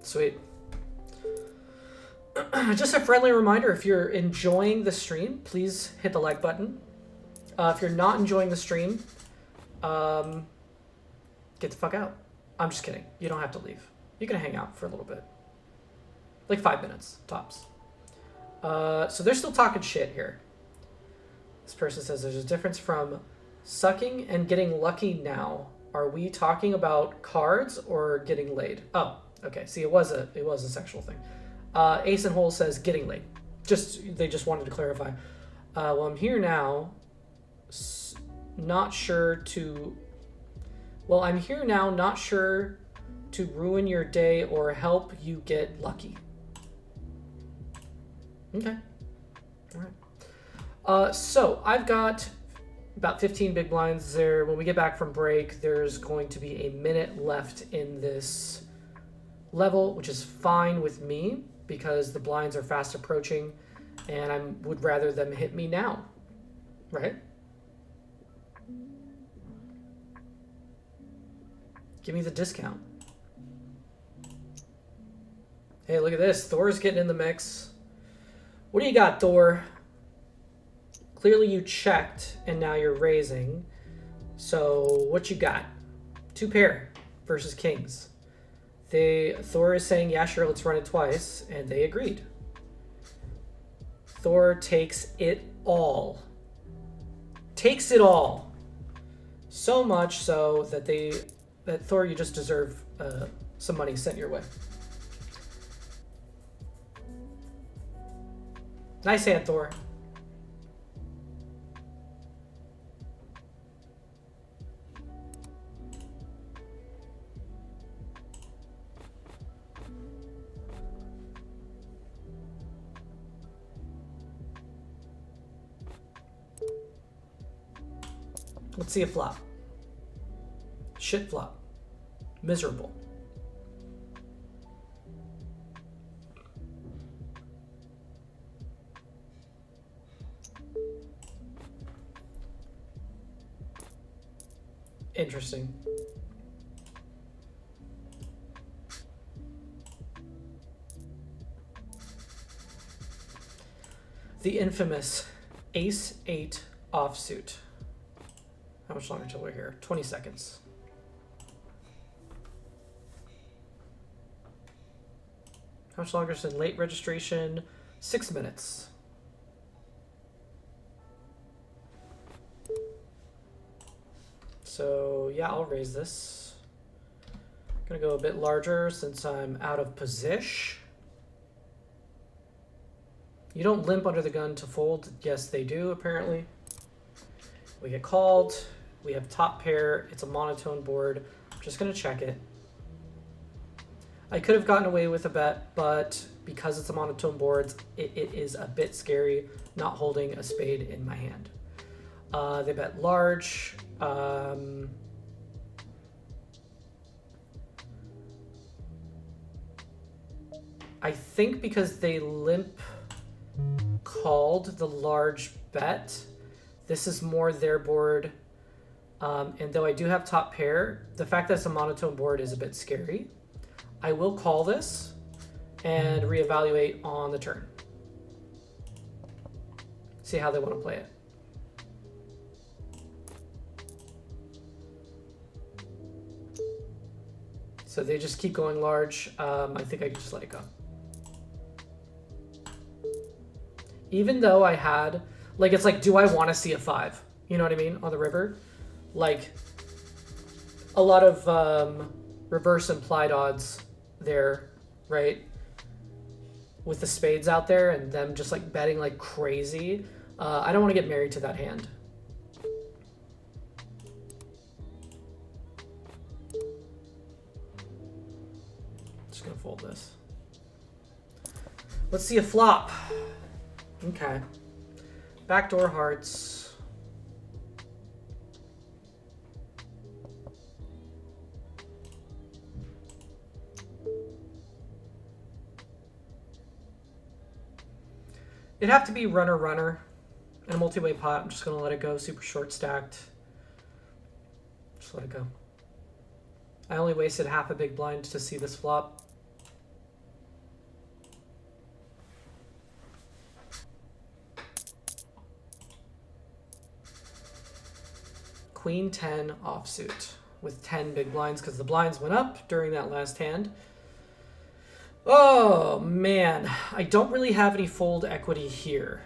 Sweet. Just a friendly reminder, if you're enjoying the stream, please hit the like button. If you're not enjoying the stream, get the fuck out. I'm just kidding. You don't have to leave. You can hang out for a little bit. Like 5 minutes, tops. So they're still talking shit here. This person says there's a difference from sucking and getting lucky now. Are we talking about cards or getting laid? Oh, okay. See, it was a sexual thing. Ace and Hole says getting laid. They just wanted to clarify. Well, I'm here now. Not sure to ruin your day or help you get lucky. Okay. All right. So I've got about 15 big blinds there. When we get back from break, there's going to be a minute left in this level, which is fine with me because the blinds are fast approaching and I would rather them hit me now, right? Give me the discount. Hey, look at this. Thor's getting in the mix. What do you got, Thor? Clearly you checked, and now you're raising. So what you got? 2 pair versus kings. Thor is saying, yeah, sure, let's run it twice, and they agreed. Thor takes it all. Takes it all. So much so that Thor, you just deserve some money sent your way. Nice hand, Thor. Let's see a flop. Shit flop. Miserable. Interesting. The infamous Ace-8 offsuit. How much longer till we're here? 20 seconds. How much longer is in late registration? 6 minutes. So yeah, I'll raise this. Gonna go a bit larger since I'm out of position. You don't limp under the gun to fold. Yes, they do, apparently. We get called. We have top pair. It's a monotone board. I'm just gonna check it. I could have gotten away with a bet, but because it's a monotone board, it is a bit scary not holding a spade in my hand. They bet large. I think because they limp called the large bet, this is more their board. And though I do have top pair, the fact that it's a monotone board is a bit scary. I will call this and reevaluate on the turn. See how they want to play it. So they just keep going large. I think I can just let it go. Even though I had, like, it's like, do I want to see a 5? You know what I mean? On the river. Like, a lot of reverse implied odds there, right? With the spades out there and them just like betting like crazy. I don't want to get married to that hand. Just gonna fold this. Let's see a flop. Okay. Backdoor hearts. It'd have to be runner and a multi-way pot. I'm just gonna let it go. Super short stacked. Just let it go. I only wasted half a big blind to see this flop. Queen 10 offsuit with 10 big blinds because the blinds went up during that last hand. Oh, man. I don't really have any fold equity here.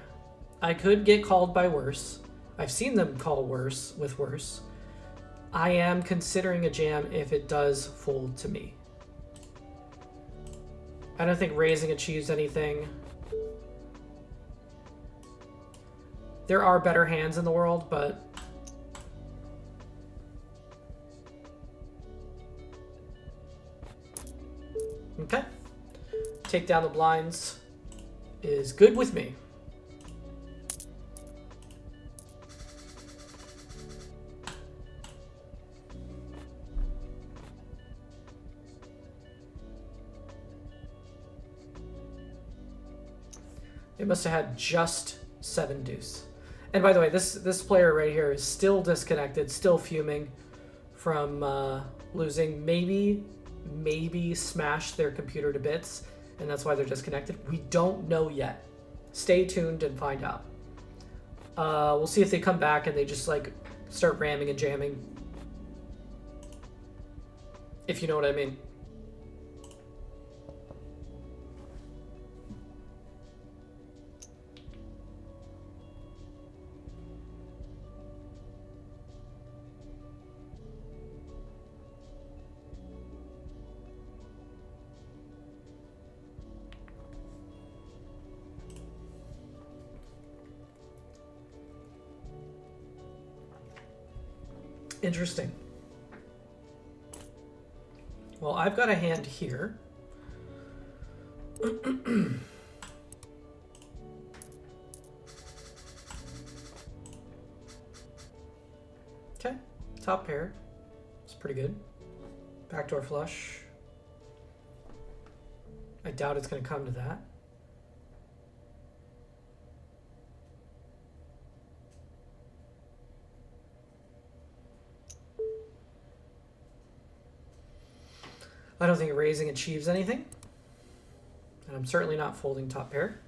I could get called by worse. I've seen them call worse with worse. I am considering a jam if it does fold to me. I don't think raising achieves anything. There are better hands in the world, but... Okay. Take down the blinds is good with me. It must have had just 7 deuce. And by the way, this player right here is still disconnected, still fuming from losing. Maybe smashed their computer to bits, and that's why they're disconnected. We don't know yet. Stay tuned and find out. We'll see if they come back and they just like start ramming and jamming. If you know what I mean. Interesting. Well, I've got a hand here. Okay, top pair. It's pretty good. Backdoor flush. I doubt it's going to come to that. I don't think raising achieves anything. And I'm certainly not folding top pair.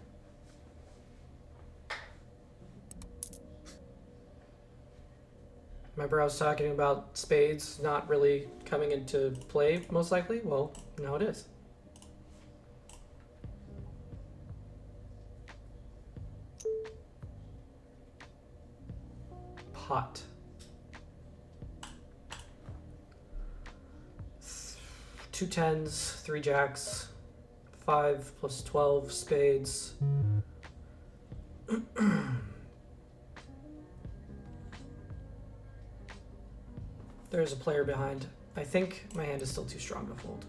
Remember I was talking about spades not really coming into play, most likely? Well, now it is. Pot. 2 10s, 3 jacks, 5 plus 12 spades. There's a player behind. I think my hand is still too strong to fold.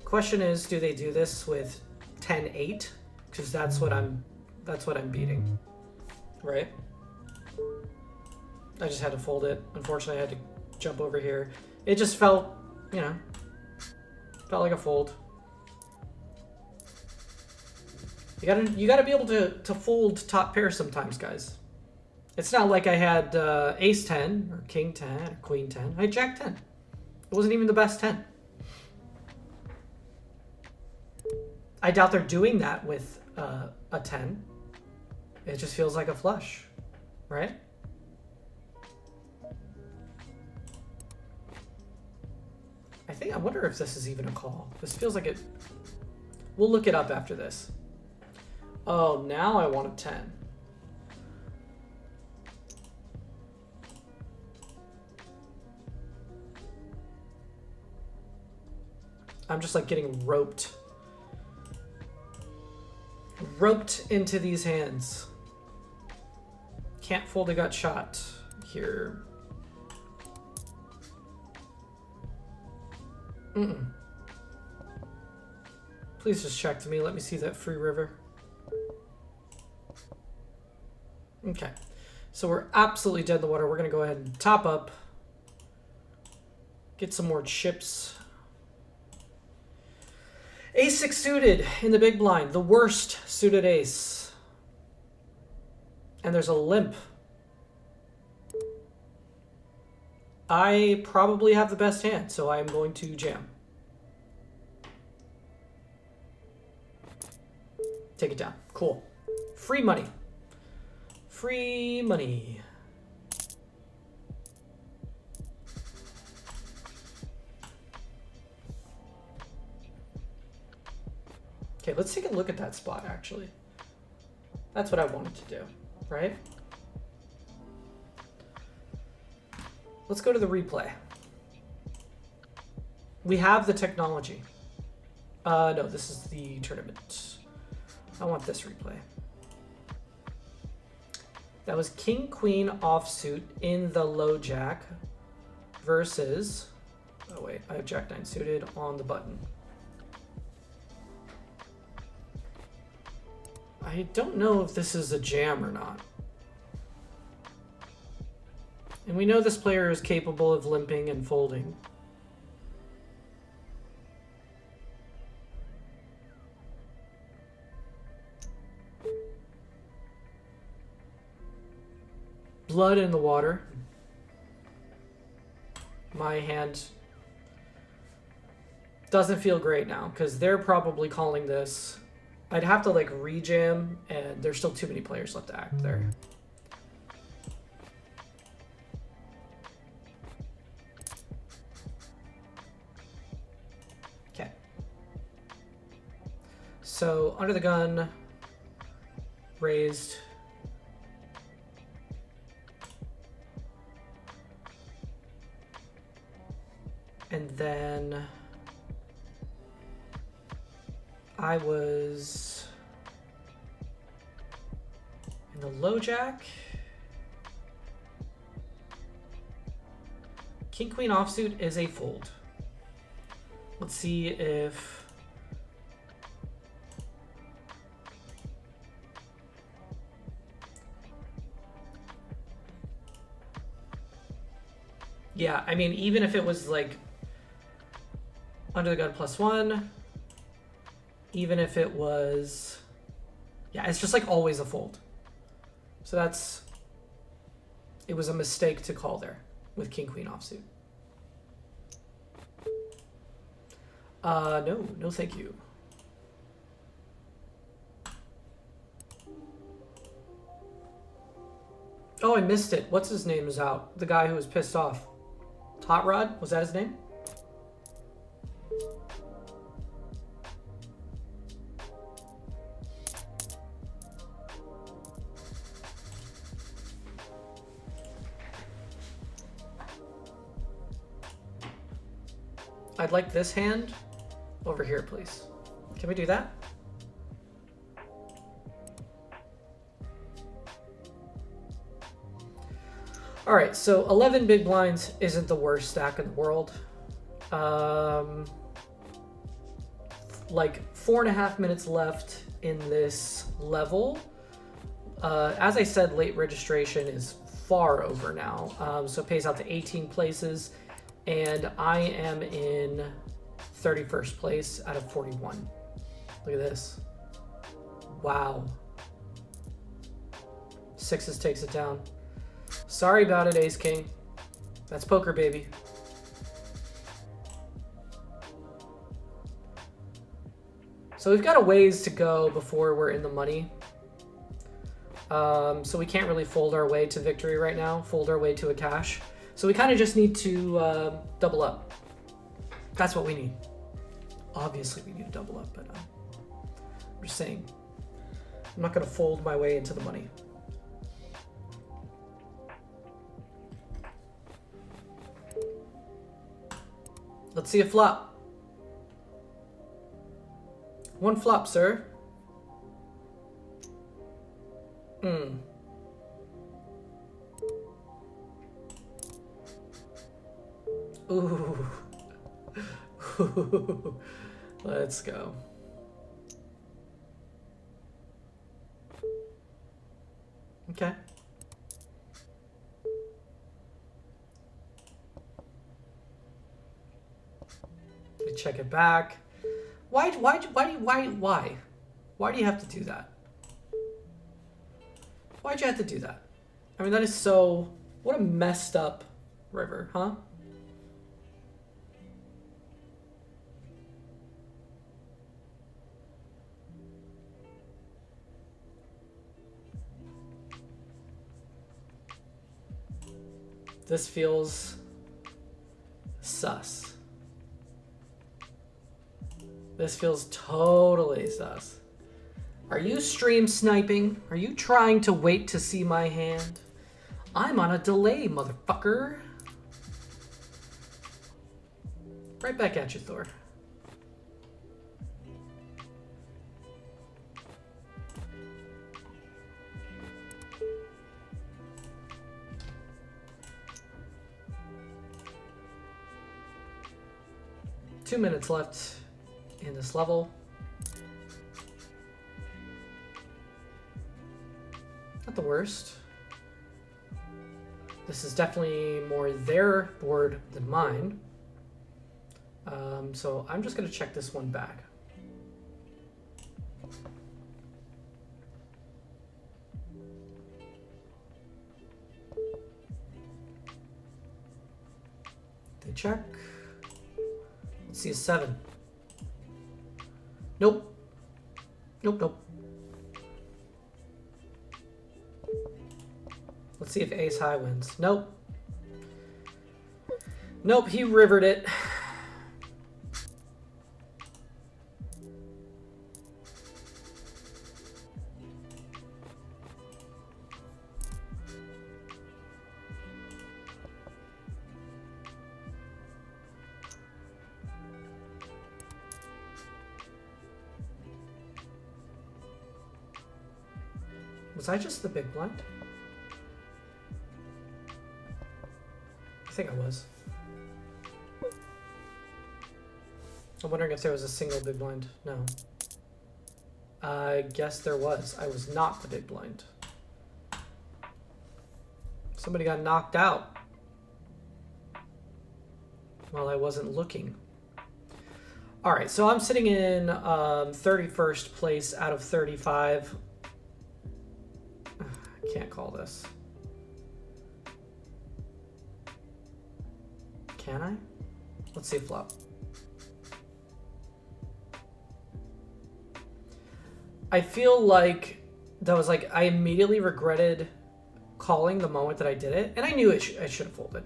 Question is, do they do this with 10-8? Because that's what I'm beating, right? I just had to fold it. Unfortunately, I had to jump over here. It just felt, you know, felt like a fold. You gotta be able to fold top pair sometimes, guys. It's not like I had ace 10 or king 10 or queen 10. I had jack 10. It wasn't even the best 10. I doubt they're doing that with a 10. It just feels like a flush, right? I wonder if this is even a call. This feels like it. We'll look it up after this. Oh, now I want a 10. I'm just like getting roped into these hands. Can't fold a gut shot here. Please just check to me. Let me see that free river. Okay. So we're absolutely dead in the water. We're going to go ahead and top up. Get some more chips. Ace 6 suited in the big blind. The worst suited ace. And there's a limp. I probably have the best hand, so I'm going to jam. Take it down. Cool. Free money. Free money. Okay, let's take a look at that spot, actually. That's what I wanted to do, right? Let's go to the replay. We have the technology. No, this is the tournament. I want this replay. That was king, queen offsuit in the low jack versus, oh wait, I have jack 9 suited on the button. I don't know if this is a jam or not. And we know this player is capable of limping and folding. Blood in the water. My hand doesn't feel great now because they're probably calling this. I'd have to like rejam, and there's still too many players left to act there. Okay. So under the gun, raised. And then I was in the low jack. King queen offsuit is a fold. Let's see if yeah, I mean, even if it was like under the gun +1, even if it was, yeah, it's just like always a fold. So that's, it was a mistake to call there with king queen offsuit. No thank you. Oh, I missed it. What's his name is out? The guy who was pissed off. Hot Rod, was that his name? I'd like this hand over here, please. Can we do that? All right, so 11 big blinds isn't the worst stack in the world. Like 4.5 minutes left in this level. As I said, late registration is far over now, so it pays out to 18 places. And I am in 31st place out of 41. Look at this. Wow. Sixes takes it down. Sorry about it, Ace King. That's poker, baby. So we've got a ways to go before we're in the money. So we can't really fold our way to victory right now, fold our way to a cash. So we kind of just need to double up. That's what we need. Obviously we need to double up, but I'm just saying. I'm not going to fold my way into the money. Let's see a flop. One flop, sir. Ooh. Let's go. Okay. We check it back. Why do you have to do that? Why'd you have to do that? I mean, that is so... What a messed up river, huh? This feels sus. This feels totally sus. Are you stream sniping? Are you trying to wait to see my hand? I'm on a delay, motherfucker. Right back at you, Thor. Two minutes left in this level. Not the worst. This is definitely more their board than mine. So I'm just going to check this one back. They check. Let's see a 7. Nope. Nope. Let's see if ace high wins. Nope. Nope, he rivered it. Was I just the big blind? I think I was. I'm wondering if there was a single big blind. No. I guess there was. I was not the big blind. Somebody got knocked out while I wasn't looking. All right, so I'm sitting in 31st place out of 35. I can't call this. Can I? Let's see a flop. I feel like that was like, I immediately regretted calling the moment that I did it. And I knew I should have folded.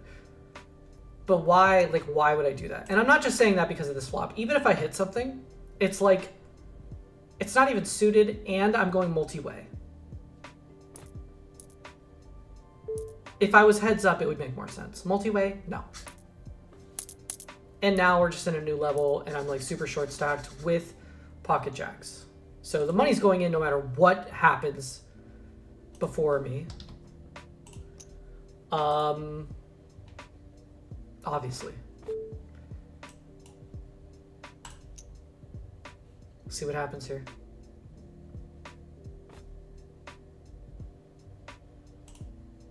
But why, like, why would I do that? And I'm not just saying that because of this flop. Even if I hit something, it's like, it's not even suited and I'm going multi-way. If I was heads up, it would make more sense. Multi-way, no. And now we're just in a new level and I'm like super short stacked with pocket jacks. So the money's going in no matter what happens before me. Obviously. Let's see what happens here.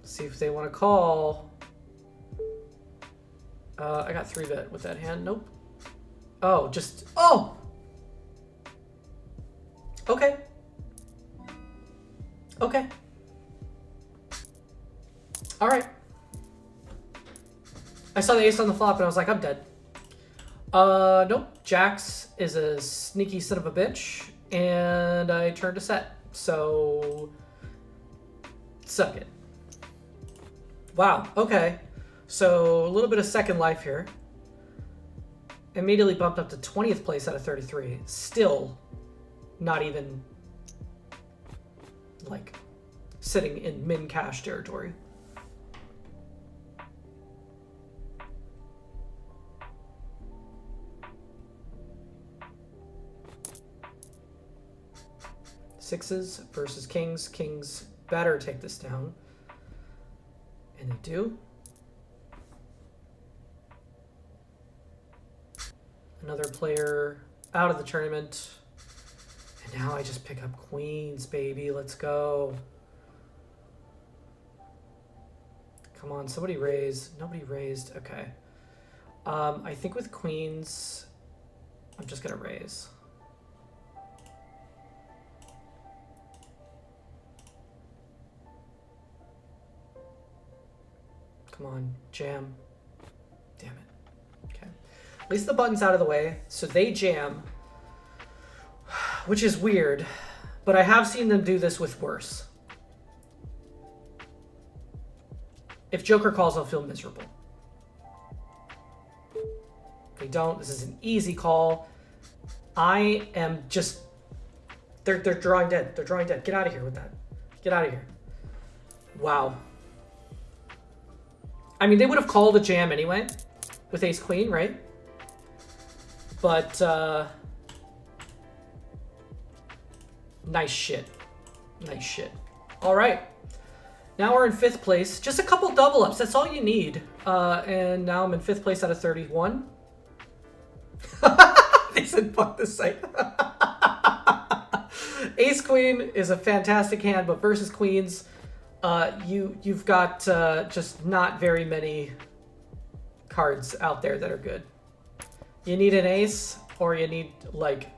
See if they want to call. I got 3-bet with that hand. Nope. Oh, just... Oh! Okay. Okay. All right. I saw the ace on the flop and I was like, I'm dead. Nope. Jacks is a sneaky son of a bitch, and I turned a set. So, suck it. Wow. Okay. So a little bit of second life here. Immediately bumped up to 20th place out of 33. Still not even like sitting in min cash territory. Sixes versus kings. Kings better take this down. And they do. Another player out of the tournament. And now I just pick up queens, baby. Let's go. Come on, somebody raise. Nobody raised. Okay. I think with queens, I'm just going to raise. Come on, jam. Damn it. Okay. At least the button's out of the way, so they jam, which is weird, but I have seen them do this with worse. If Joker calls, I'll feel miserable. If they don't, this is an easy call. I am just... They're drawing dead. They're drawing dead. Get out of here with that. Get out of here. Wow. I mean, they would have called a jam anyway with ace queen, right? But nice shit. Nice shit. All right. Now we're in 5th place. Just a couple double ups. That's all you need. And now I'm in 5th place out of 31. They said fuck this site. Ace queen is a fantastic hand, but versus queens, you've got just not very many cards out there that are good. You need an ace, or you need like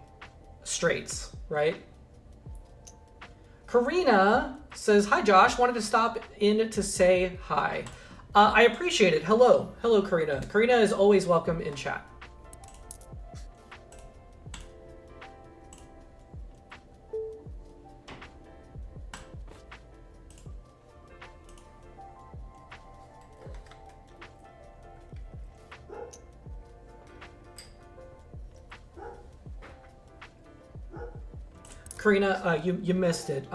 straights, right? Karina says, hi Josh, wanted to stop in to say hi. I appreciate it. Hello. Hello, Karina. Karina is always welcome in chat. Karina, you missed it.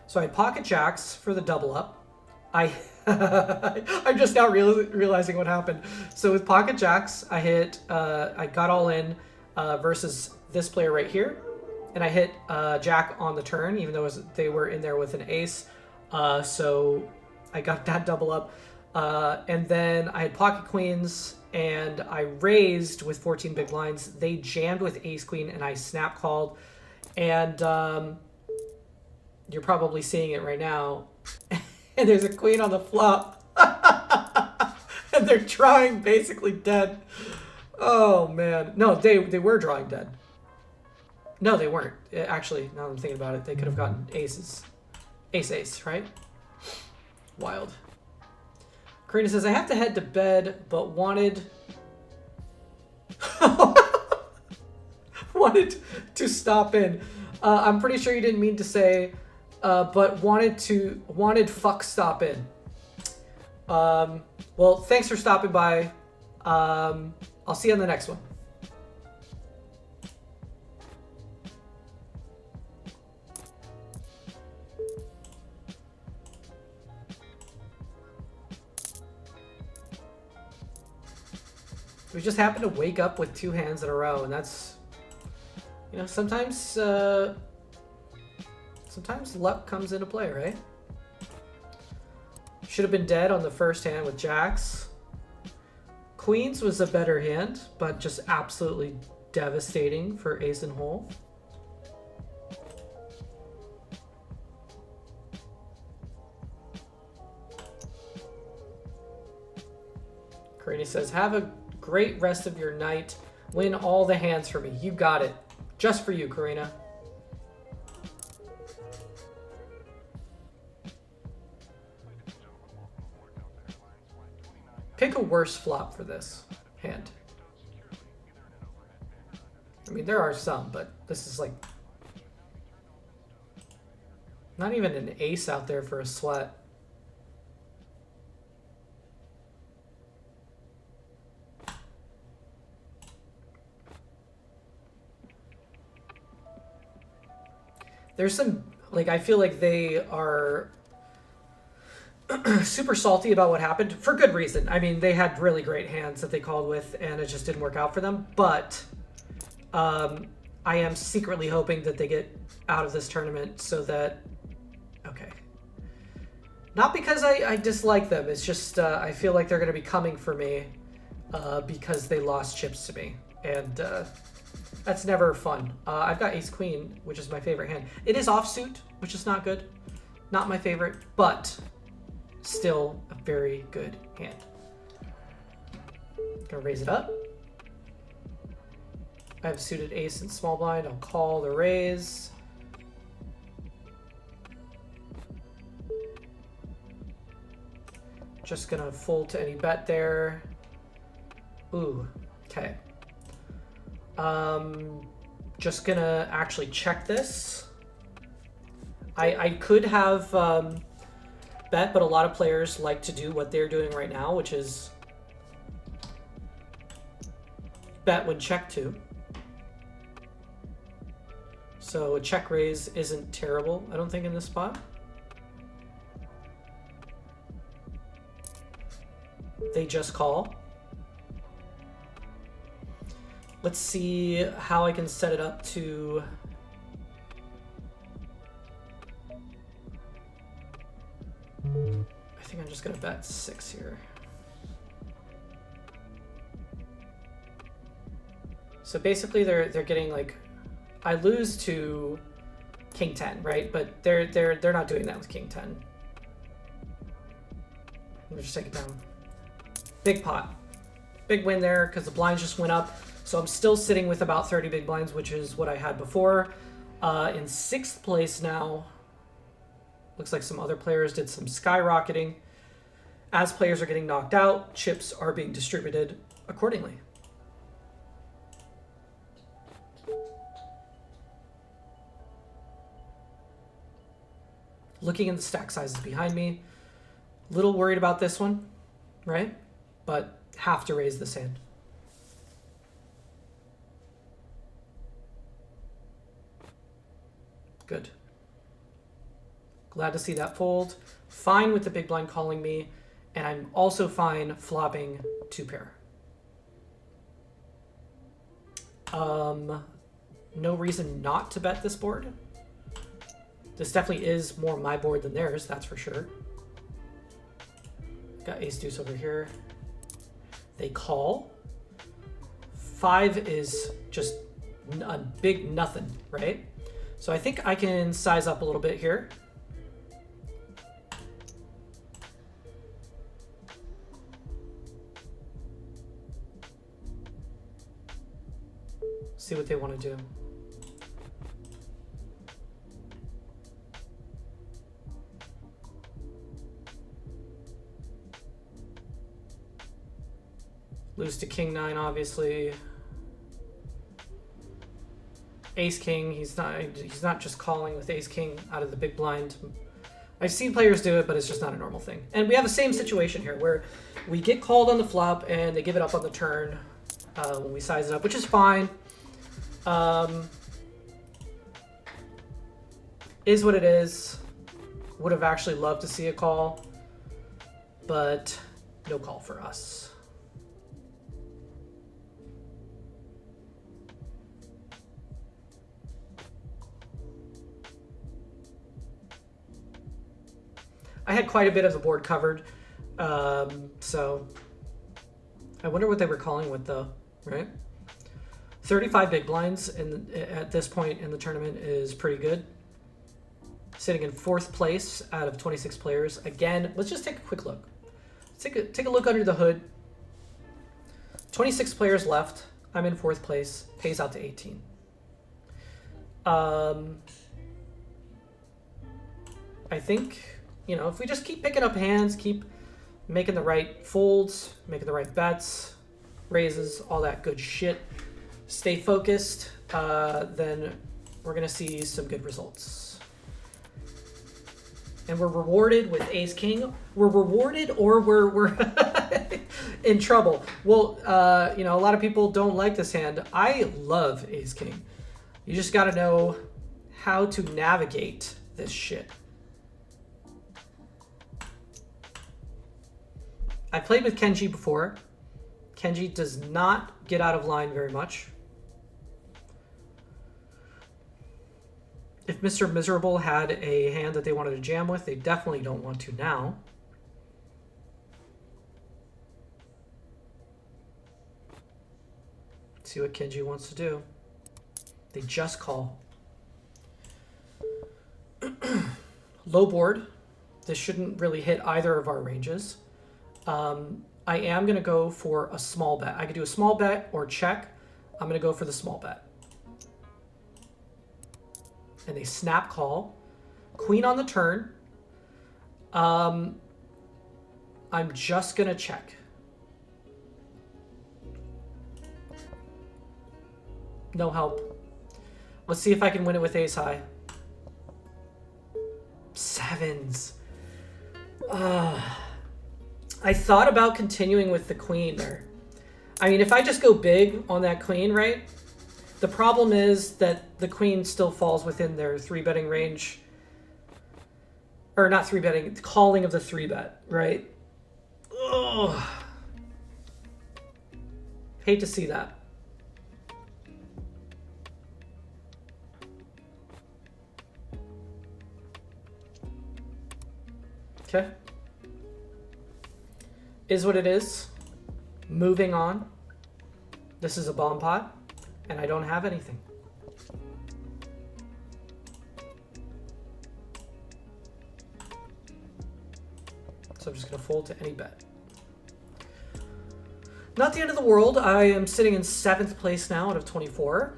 So I pocket jacks for the double up. I'm just now realizing what happened. So with pocket jacks, I hit, I got all in versus this player right here. And I hit jack on the turn, even though they were in there with an ace. So I got that double up. And then I had pocket queens, and I raised with 14 big blinds. They jammed with ace queen, and I snap called. And you're probably seeing it right now. And there's a queen on the flop. And they're drawing basically dead. Oh, man. No, they were drawing dead. No, they weren't. Actually, now that I'm thinking about it, they could have gotten aces. Ace, right? Wild. Karina says, I have to head to bed, but wanted to stop in. I'm pretty sure you didn't mean to say, but wanted fuck stop in. Well, thanks for stopping by. I'll see you on the next one. We just happened to wake up with 2 hands in a row, and that's, you know, sometimes luck comes into play, right? Should have been dead on the first hand with jacks. Queens was a better hand, but just absolutely devastating for ace and hole. Karina says, have a great rest of your night. Win all the hands for me. You got it. Just for you, Karina. Pick a worse flop for this hand. I mean, there are some, but this is like not even an ace out there for a sweat. There's some, like, I feel like they are super salty about what happened for good reason. I mean, they had really great hands that they called with, and it just didn't work out for them. But I am secretly hoping that they get out of this tournament so that, okay. Not because I dislike them. It's just I feel like they're going to be coming for me because they lost chips to me. And that's never fun. I've got ace queen, which is my favorite hand. It is offsuit, which is not good. Not my favorite, but still a very good hand. Gonna raise it up. I have suited ace and small blind. I'll call the raise. Just gonna fold to any bet there. Ooh, okay. Just gonna actually check this. I could have bet, but a lot of players like to do what they're doing right now, which is bet when check to. So a check raise isn't terrible, I don't think, in this spot. They just call. Let's see how I can set it up to... I think I'm just gonna bet 6 here. So basically they're getting like, I lose to king 10, right? But they're not doing that with king 10. Let me just take it down. Big pot. Big win there because the blinds just went up. So I'm still sitting with about 30 big blinds, which is what I had before. In 6th place now. Looks like some other players did some skyrocketing. As players are getting knocked out, chips are being distributed accordingly. Looking at the stack sizes behind me, little worried about this one, right? But have to raise this hand. Good. Glad to see that fold. Fine with the big blind calling me, and I'm also fine flopping 2 pair. No reason not to bet this board. This definitely is more my board than theirs, that's for sure. Got ace deuce over here. They call. 5 is just a big nothing, right? So I think I can size up a little bit here. See what they want to do. Lose to king 9, obviously. Ace king, he's not just calling with ace king out of the big blind. I've seen players do it, but it's just not a normal thing. And we have the same situation here where we get called on the flop and they give it up on the turn when we size it up, which is fine. Is what it is. Would have actually loved to see a call, but no call for us. I had quite a bit of the board covered, so I wonder what they were calling with though, right? 35 big blinds at this point in the tournament is pretty good. Sitting in 4th place out of 26 players. Again, let's just take a quick look. Take a look under the hood. 26 players left. I'm in 4th place. Pays out to 18. I think, you know, if we just keep picking up hands, keep making the right folds, making the right bets, raises, all that good shit. Stay focused, then we're gonna see some good results. And we're rewarded with Ace King. We're rewarded, or we're in trouble. Well, you know, a lot of people don't like this hand. I love Ace King. You just gotta know how to navigate this shit. I played with Kenji before. Kenji does not get out of line very much. If Mr. Miserable had a hand that they wanted to jam with, they definitely don't want to now. Let's see what Kenji wants to do. They just call. Low board. This shouldn't really hit either of our ranges. I am going to go for a small bet. I could do a small bet or check. I'm going to go for the small bet. And they snap call. Queen on the turn. I'm just going to check. No help. Let's see if I can win it with ace high. Sevens. I thought about continuing with the queen there. I mean, if I just go big on that queen, right? The problem is that the queen still falls within their 3-betting range. Or not 3-betting, calling of the 3-bet, right? Ugh. Hate to see that. Okay. Is what it is. Moving on. This is a bomb pot, and I don't have anything. So I'm just going to fold to any bet. Not the end of the world. I am sitting in 7th place now out of 24.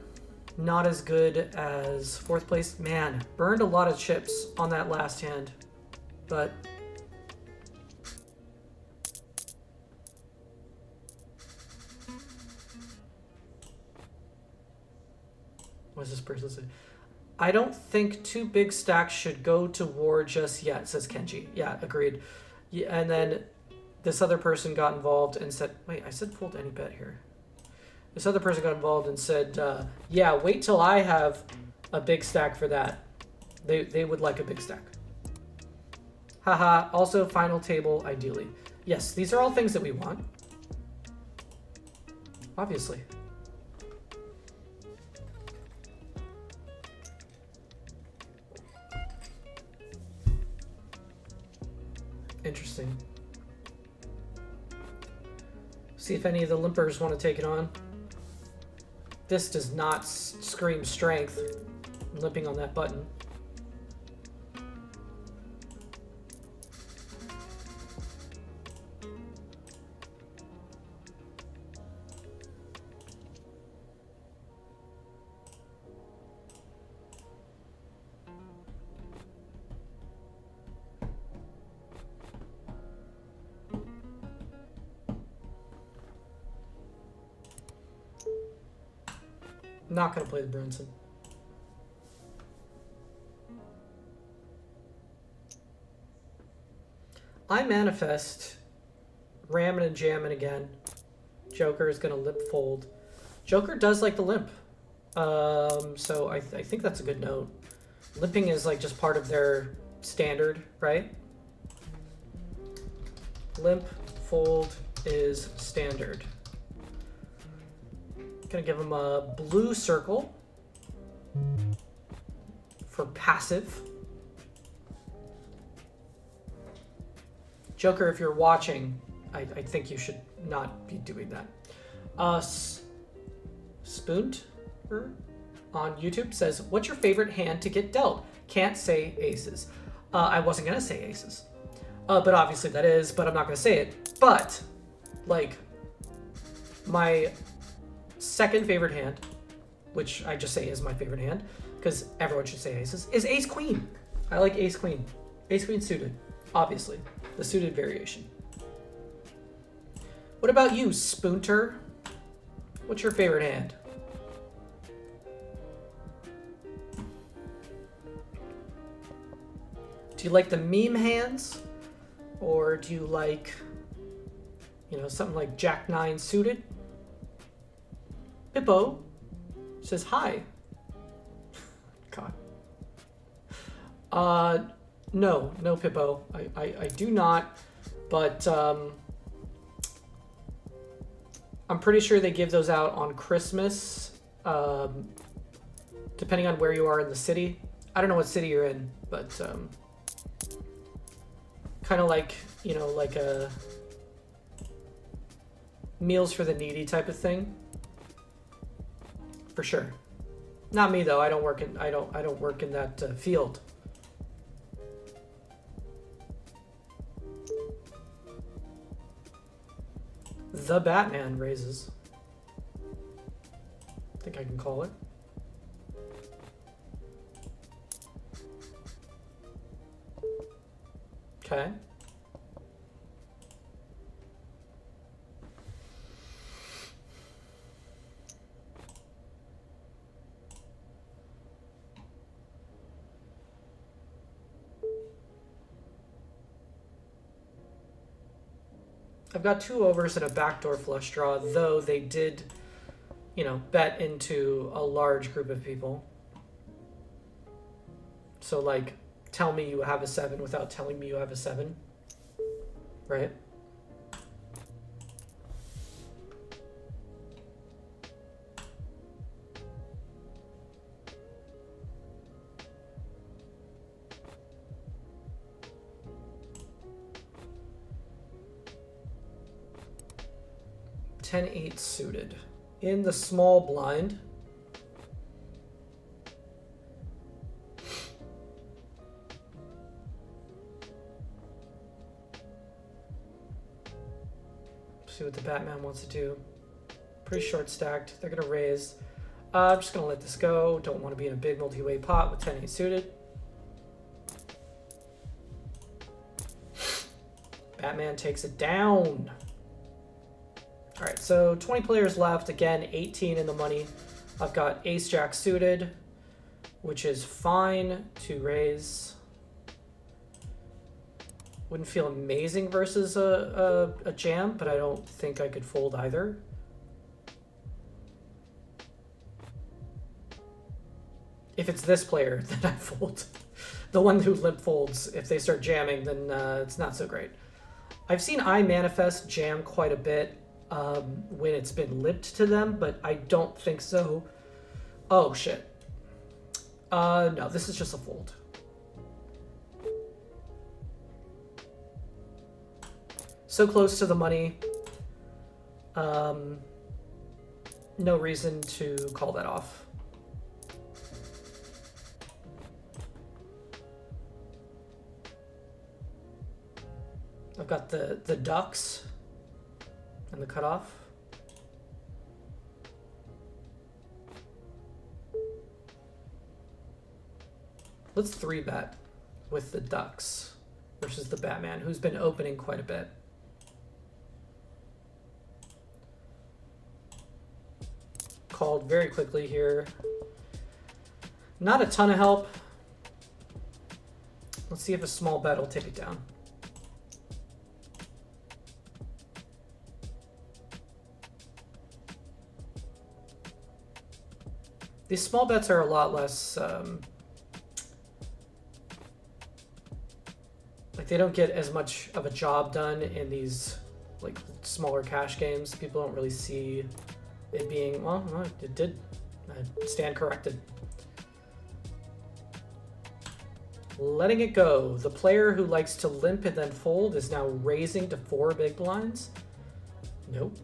Not as good as 4th place. Man, burned a lot of chips on that last hand. But what does this person say? I don't think 2 big stacks should go to war just yet, says Kenji. Yeah, agreed. Yeah, and then this other person got involved and said, wait, I said fold any bet here. This other person got involved and said, yeah, wait till I have a big stack for that. They would like a big stack. Haha, also final table, ideally. Yes, these are all things that we want. Obviously. Interesting. See if any of the limpers want to take it on. This does not scream strength. I'm limping on that button. Not going to play the Brunson. I manifest ramming and jamming again. Joker is going to limp fold. Joker does like the limp. So I think that's a good note. Limping is like just part of their standard, right? Limp fold is standard. Gonna give him a blue circle for passive. Joker, if you're watching, I think you should not be doing that. Spoont on YouTube says, what's your favorite hand to get dealt? Can't say aces. I wasn't gonna say aces. But obviously that is, but I'm not gonna say it. But, like, my second favorite hand, which I just say is my favorite hand, because everyone should say aces, is ace queen. I like ace queen. Ace queen suited, obviously. The suited variation. What about you, Spoonter? What's your favorite hand? Do you like the meme hands? Or do you like, you know, something like Jack 9 suited? Pippo says hi. God. No, Pippo. I do not, but I'm pretty sure they give those out on Christmas, depending on where you are in the city. I don't know what city you're in, but kind of like, you know, like a meals for the needy type of thing. For sure. Not me though. I don't work in that field. The Batman raises. I think I can call it. Okay. I've got 2 overs and a backdoor flush draw, though they did, you know, bet into a large group of people. So, like, tell me you have a 7 without telling me you have a 7. Right? (10-8) suited. In the small blind. See what the Batman wants to do. Pretty short stacked. They're going to raise. I'm just going to let this go. Don't want to be in a big multi-way pot with 10-8 suited. Batman takes it down. All right, so 20 players left. Again, 18 in the money. I've got Ace-Jack suited, which is fine to raise. Wouldn't feel amazing versus a jam, but I don't think I could fold either. If it's this player, then I fold. The one who limp folds. If they start jamming, then it's not so great. I've seen iManifest jam quite a bit when it's been limped to them, but I don't think so. Oh, shit. No, this is just a fold. So close to the money. No reason to call that off. I've got the ducks and the cutoff. Let's 3-bet with the ducks versus the Batman, who's been opening quite a bit. Called very quickly here. Not a ton of help. Let's see if a small bet will take it down. These small bets are a lot less, like they don't get as much of a job done in these like smaller cash games. People don't really see it being, well, it did. I stand corrected. Letting it go. The player who likes to limp and then fold is now raising to 4 big blinds. Nope.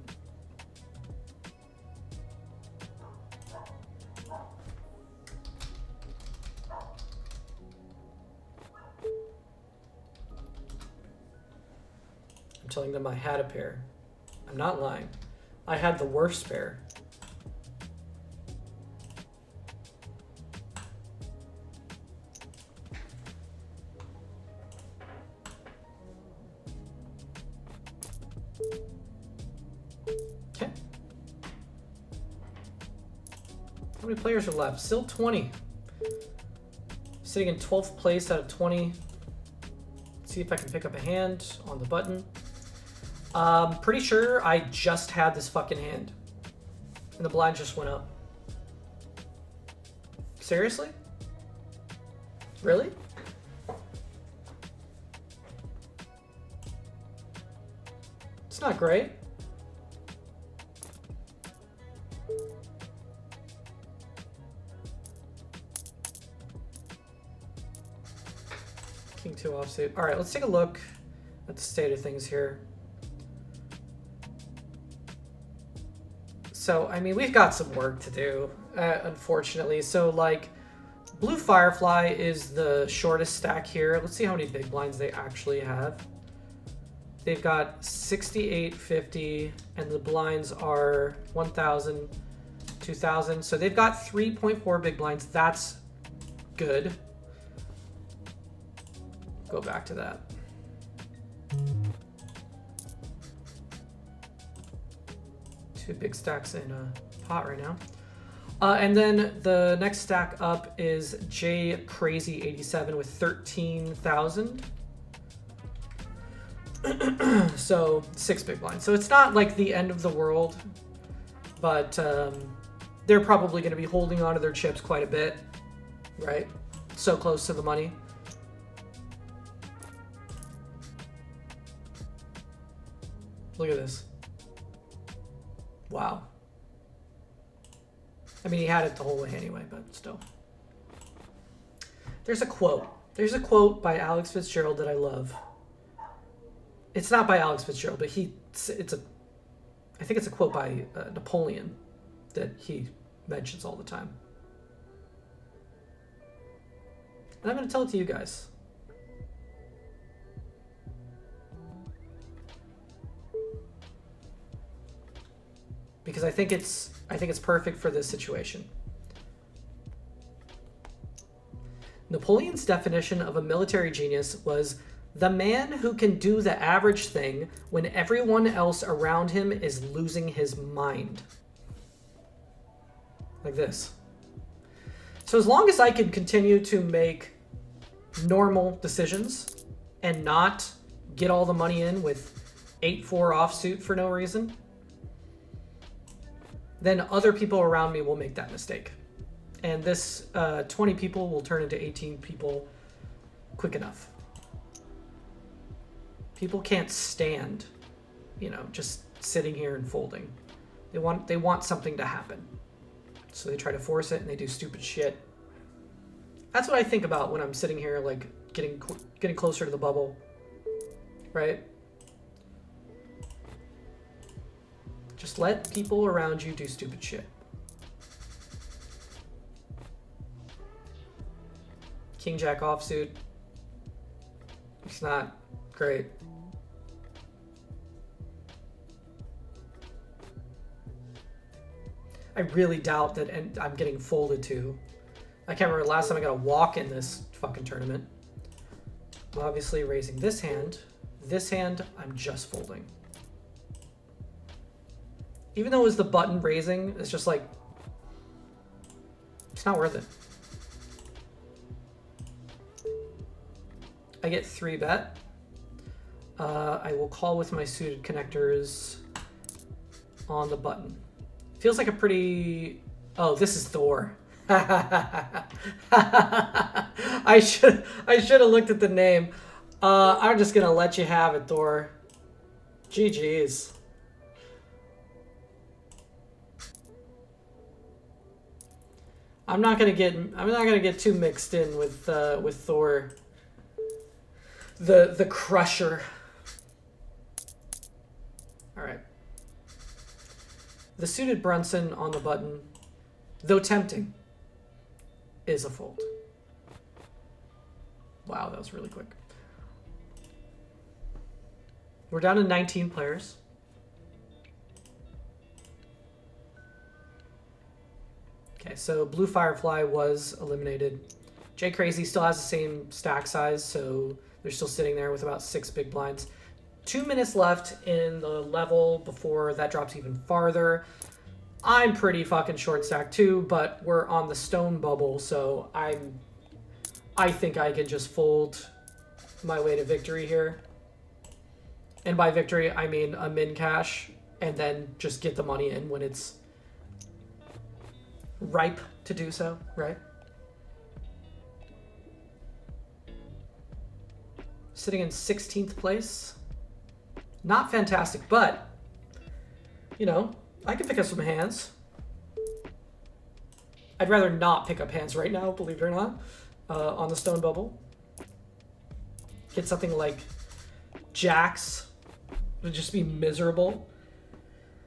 I'm telling them I had a pair. I'm not lying. I had the worst pair. How many players are left? Still 20. Sitting in 12th place out of 20. Let's see if I can pick up a hand on the button. Pretty sure I just had this fucking hand. And the blind just went up. Seriously? Really? It's not great. King 2 offsuit. Alright, let's take a look at the state of things here. So, I mean, we've got some work to do, unfortunately. So, like, Blue Firefly is the shortest stack here. Let's see how many big blinds they actually have. They've got 6850, and the blinds are 1,000, 2,000. So they've got 3.4 big blinds. That's good. Go back to that. Two big stacks in a pot right now. And then the next stack up is J Crazy 87 with 13,000. So 6 big blinds. So it's not like the end of the world, but they're probably going to be holding on to their chips quite a bit, right? So close to the money. Look at this. Wow. I mean, he had it the whole way anyway, but still. There's a quote. There's a quote by Alex Fitzgerald that I love. It's not by Alex Fitzgerald, but I think it's a quote by Napoleon that he mentions all the time. And I'm going to tell it to you guys. Because I think it's perfect for this situation. Napoleon's definition of a military genius was the man who can do the average thing when everyone else around him is losing his mind. Like this. So as long as I can continue to make normal decisions and not get all the money in with 8-4 offsuit for no reason, then other people around me will make that mistake. And this 20 people will turn into 18 people quick enough. People can't stand, just sitting here and folding. They want something to happen. So they try to force it and they do stupid shit. That's what I think about when I'm sitting here, like, getting closer to the bubble, right? Just let people around you do stupid shit. King Jack offsuit. It's not great. I really doubt that I'm getting folded to. I can't remember the last time I got a walk in this fucking tournament. I'm obviously raising this hand. This hand, I'm just folding. Even though it was the button raising, it's just like, it's not worth it. I get 3-bet. I will call with my suited connectors on the button. Feels like a pretty... Oh, this is Thor. I should have looked at the name. I'm just gonna let you have it, Thor. GG's. I'm not gonna get too mixed in with Thor. The Crusher. All right. The suited Brunson on the button, though tempting, is a fold. Wow, that was really quick. We're down to 19 players. Okay, so Blue Firefly was eliminated. J Crazy still has the same stack size, so they're still sitting there with about 6 big blinds. 2 minutes left in the level before that drops even farther. I'm pretty fucking short stacked too, but we're on the stone bubble, so I think I can just fold my way to victory here. And by victory, I mean a min cash, and then just get the money in when it's ripe to do so, right? Sitting in 16th place. Not fantastic, but, you know, I can pick up some hands. I'd rather not pick up hands right now, believe it or not, on the stone bubble. Get something like jacks. It would just be miserable.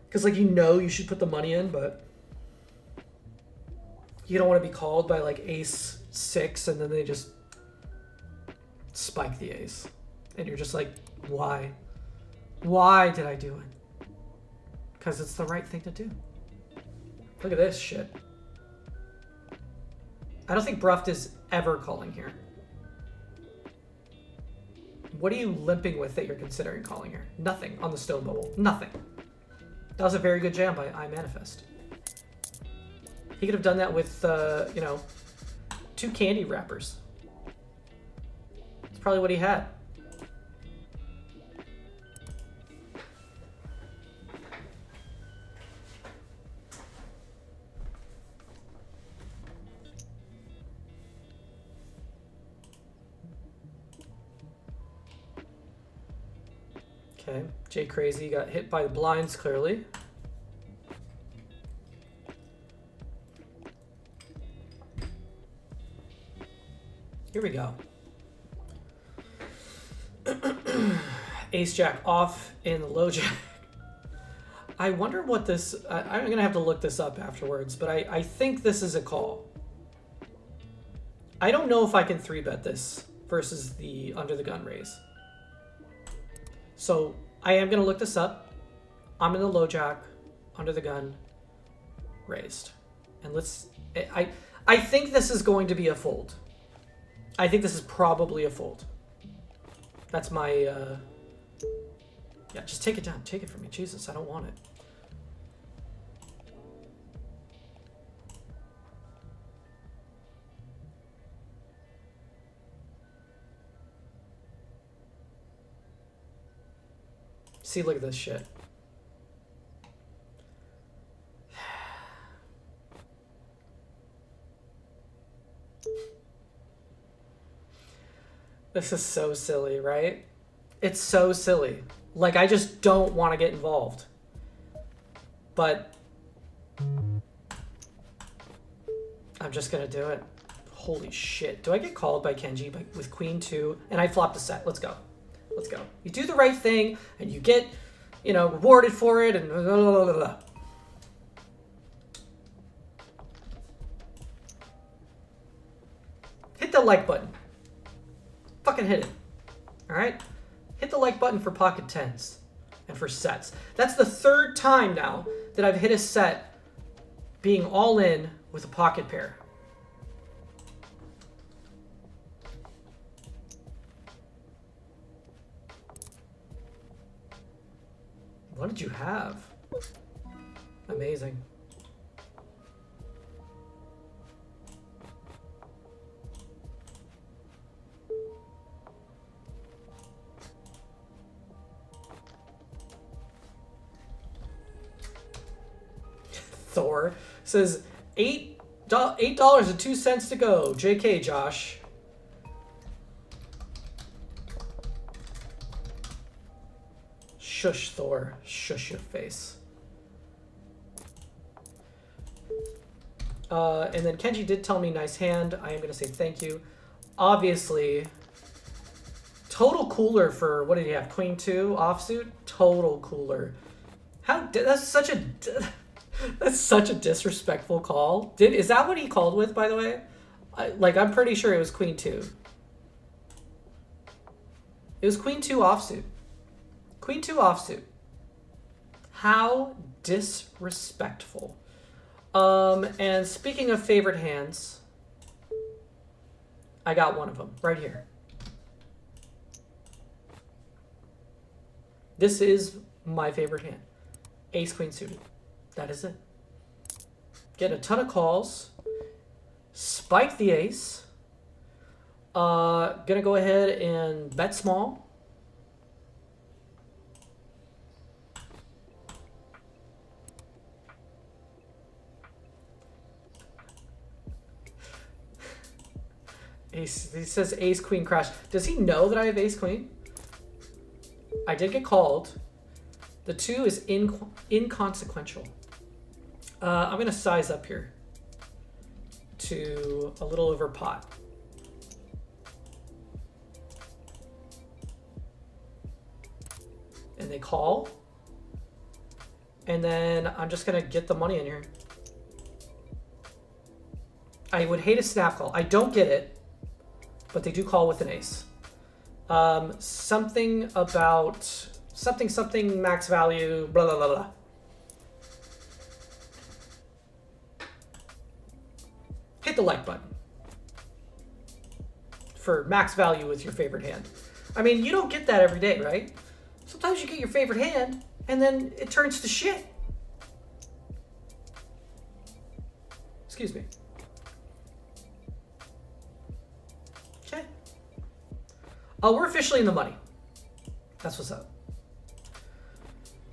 Because, like, you know you should put the money in, but you don't want to be called by, like, ace 6, and then they just spike the ace. And you're just like, why? Why did I do it? Because it's the right thing to do. Look at this shit. I don't think Bruft is ever calling here. What are you limping with that you're considering calling here? Nothing on the stone bubble. Nothing. That was a very good jam by iManifest. He could have done that with, you know, 2 candy wrappers. It's probably what he had. Okay, Jay Crazy got hit by the blinds, clearly. Here we go. Ace Jack off in the low jack. I wonder what this... I'm going to have to look this up afterwards, but I think this is a call. I don't know if I can 3-bet this versus the under the gun raise. So I am going to look this up. I'm in the low jack, under the gun, raised. And let's... I think this is going to be a fold. I think this is probably a fold. That's my... Yeah, just take it down. Take it from me. Jesus, I don't want it. See, look at this shit. This is so silly, right? It's so silly. Like, I just don't want to get involved. But I'm just going to do it. Holy shit. Do I get called by Kenji with Queen 2? And I flopped a set. Let's go. Let's go. You do the right thing, and you get, you know, rewarded for it, and blah, blah, blah, blah. Hit the like button. Fucking hit it. Alright? Hit the like button for pocket tens and for sets. That's the 3rd time now that I've hit a set being all in with a pocket pair. What did you have? Amazing. Thor says $8.02 to go. JK, Josh. Shush, Thor. Shush your face. And then Kenji did tell me nice hand. I am going to say thank you. Obviously, total cooler for, what did he have? Queen 2 offsuit? Total cooler. That's such a... That's such a disrespectful call. Is that what he called with, by the way? I'm pretty sure it was Queen 2. It was Queen 2 offsuit. Queen 2 offsuit. How disrespectful. And speaking of favorite hands, I got one of them right here. This is my favorite hand. Ace Queen suited. That is it. Get a ton of calls. Spike the ace. Gonna go ahead and bet small. Ace, he says ace queen crash. Does he know that I have ace queen? I did get called. The 2 is inconsequential. I'm going to size up here to a little over pot. And they call. And then I'm just going to get the money in here. I would hate a snap call. I don't get it, but they do call with an ace. Something about something max value, blah, blah, blah, blah. Hit the like button for max value with your favorite hand. I mean, you don't get that every day, right? Sometimes you get your favorite hand and then it turns to shit. Excuse me. Okay. Oh, we're officially in the money. That's what's up.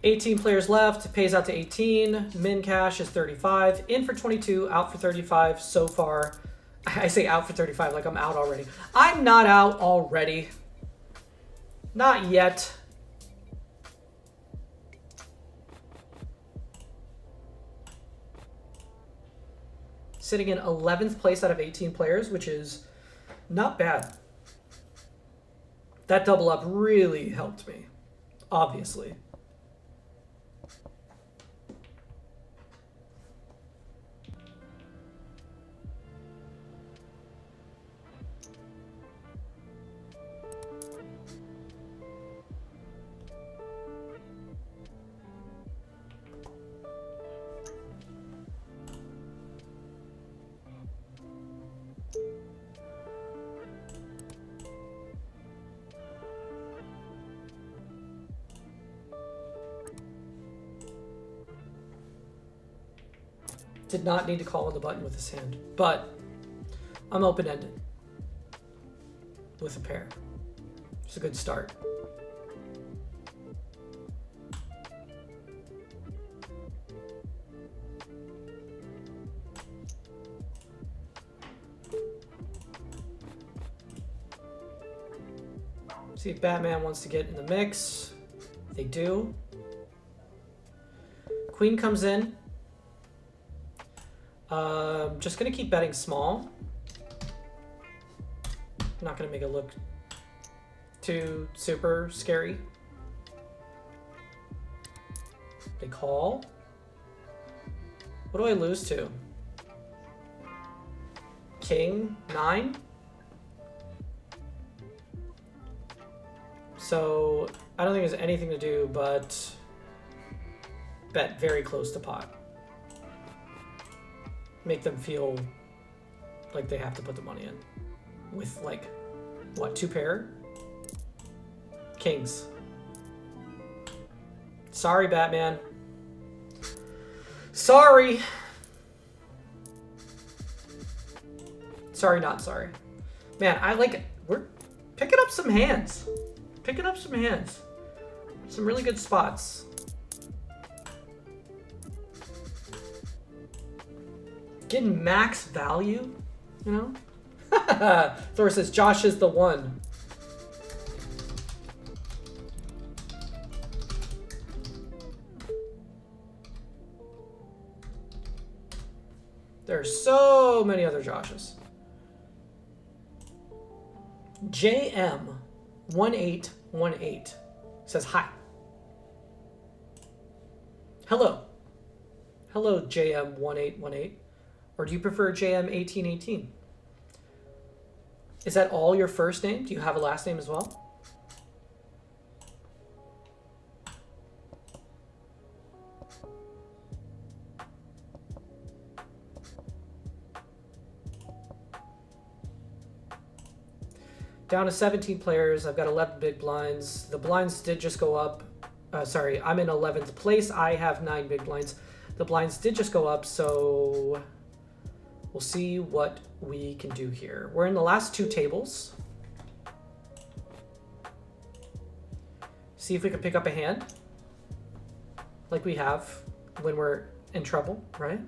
18 players left. Pays out to 18. Min cash is 35. In for 22. Out for 35 so far. I say out for 35 like I'm out already. I'm not out already. Not yet. Sitting in 11th place out of 18 players, which is not bad. That double up really helped me, obviously. Did not need to call on the button with his hand, but I'm open-ended with a pair. It's a good start. See if Batman wants to get in the mix. They do. Queen comes in. Just gonna keep betting small. Not gonna make it look too super scary. They call. What do I lose to? King 9. So I don't think there's anything to do but bet very close to pot. Make them feel like they have to put the money in. With like, what, 2 pair? Kings. Sorry, Batman. Sorry. Sorry, not sorry. Man, I like it. We're picking up some hands. Picking up some hands. Some really good spots. Getting max value, you know? Thor says, Josh is the one. There are so many other Joshes. JM1818 says hi. Hello. Hello, JM1818. Or do you prefer JM1818? Is that all your first name? Do you have a last name as well? Down to 17 players. I've got 11 big blinds. The blinds did just go up. Sorry, I'm in 11th place. I have 9 big blinds. The blinds did just go up, so we'll see what we can do here. We're in the last two tables. See if we can pick up a hand like we have when we're in trouble, right?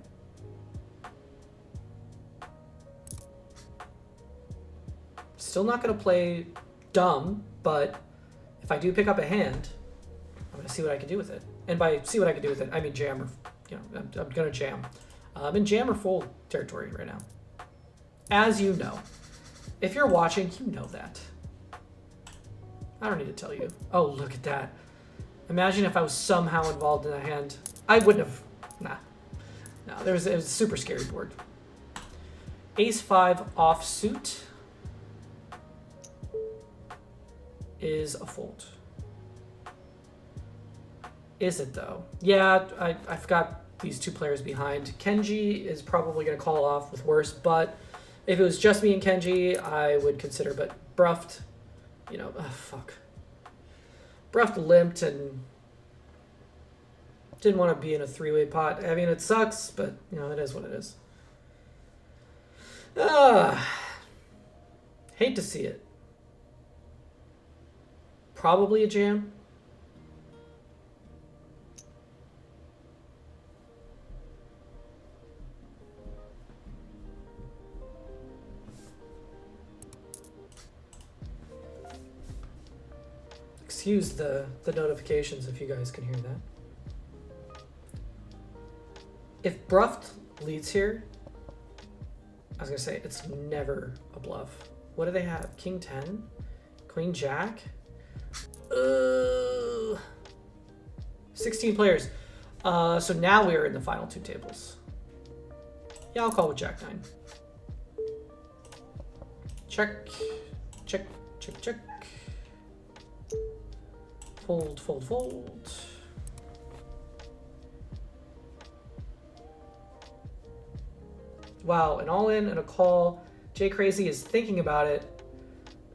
Still not going to play dumb, but if I do pick up a hand, I'm going to see what I can do with it. And by see what I can do with it, I mean jam or, I'm going to jam. I'm in jam or fold territory right now. As you know. If you're watching, you know that. I don't need to tell you. Oh, look at that. Imagine if I was somehow involved in a hand. I wouldn't have. Nah. No, it was a super scary board. Ace 5 offsuit is a fold. Is it though? Yeah, I've got these two players behind. Kenji is probably going to call off with worse, but if it was just me and Kenji, I would consider. But Bruft, fuck. Bruft limped and didn't want to be in a three-way pot. I mean, it sucks, but, it is what it is. Hate to see it. Probably a jam. Excuse the notifications if you guys can hear that. If Bruft leads here, I was going to say it's never a bluff. What do they have? King 10? Queen Jack? 16 players. So now we are in the final two tables. Yeah, I'll call with Jack 9. Check. Check, check, check. Fold, fold, fold. Wow, an all-in and a call. Jay Crazy is thinking about it.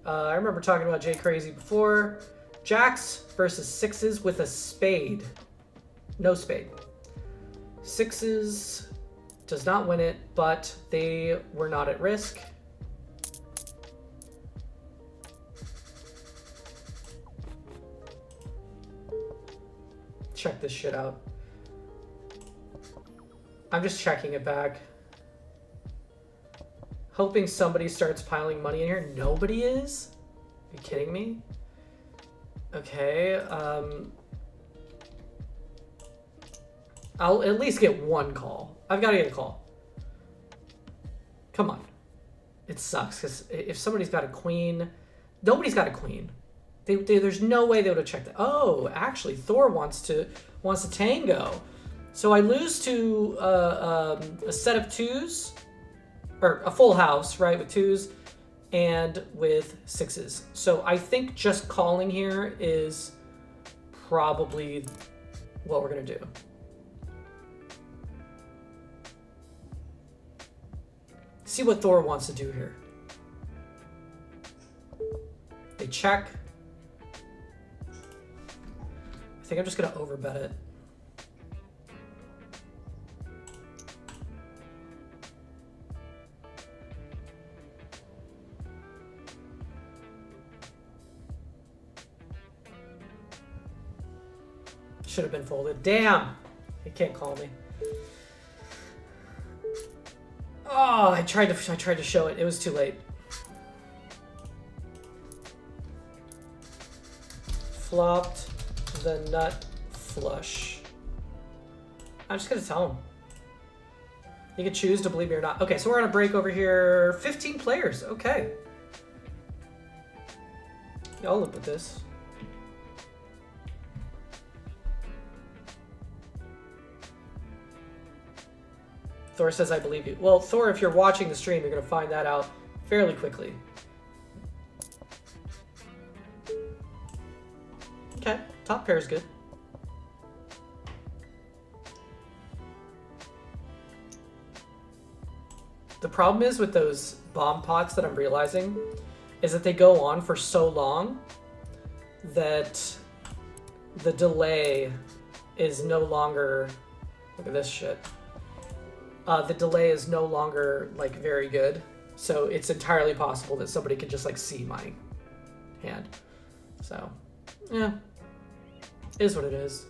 I remember talking about Jay Crazy before. Jacks versus sixes with a spade. No spade. Sixes does not win it, but they were not at risk. Check this shit out. I'm just checking it back. Hoping somebody starts piling money in here. Nobody is? Are you kidding me? Okay, I'll at least get one call. I've got to get a call. Come on. It sucks, because if somebody's got a queen... Nobody's got a queen. There's no way they would have checked that. Oh, actually, Thor wants to tango. So I lose to a set of twos, or a full house, right, with twos, and with sixes. So I think just calling here is probably what we're going to do. See what Thor wants to do here. They check. I think I'm just going to overbet it. Should have been folded. Damn! He can't call me. Oh, I tried to show it. It was too late. Flopped the nut flush. I'm just gonna tell him. You can choose to believe me or not. Okay, so we're on a break over here. 15 players. Okay. Yeah, I'll live with this. Thor says, I believe you. Well, Thor, if you're watching the stream, you're going to find that out fairly quickly. Okay, top pair is good. The problem is with those bomb pots that I'm realizing is that they go on for so long that the delay is no longer Look at this shit. The delay is no longer like very good, so it's entirely possible that somebody could just like see my hand. So, yeah, is what it is.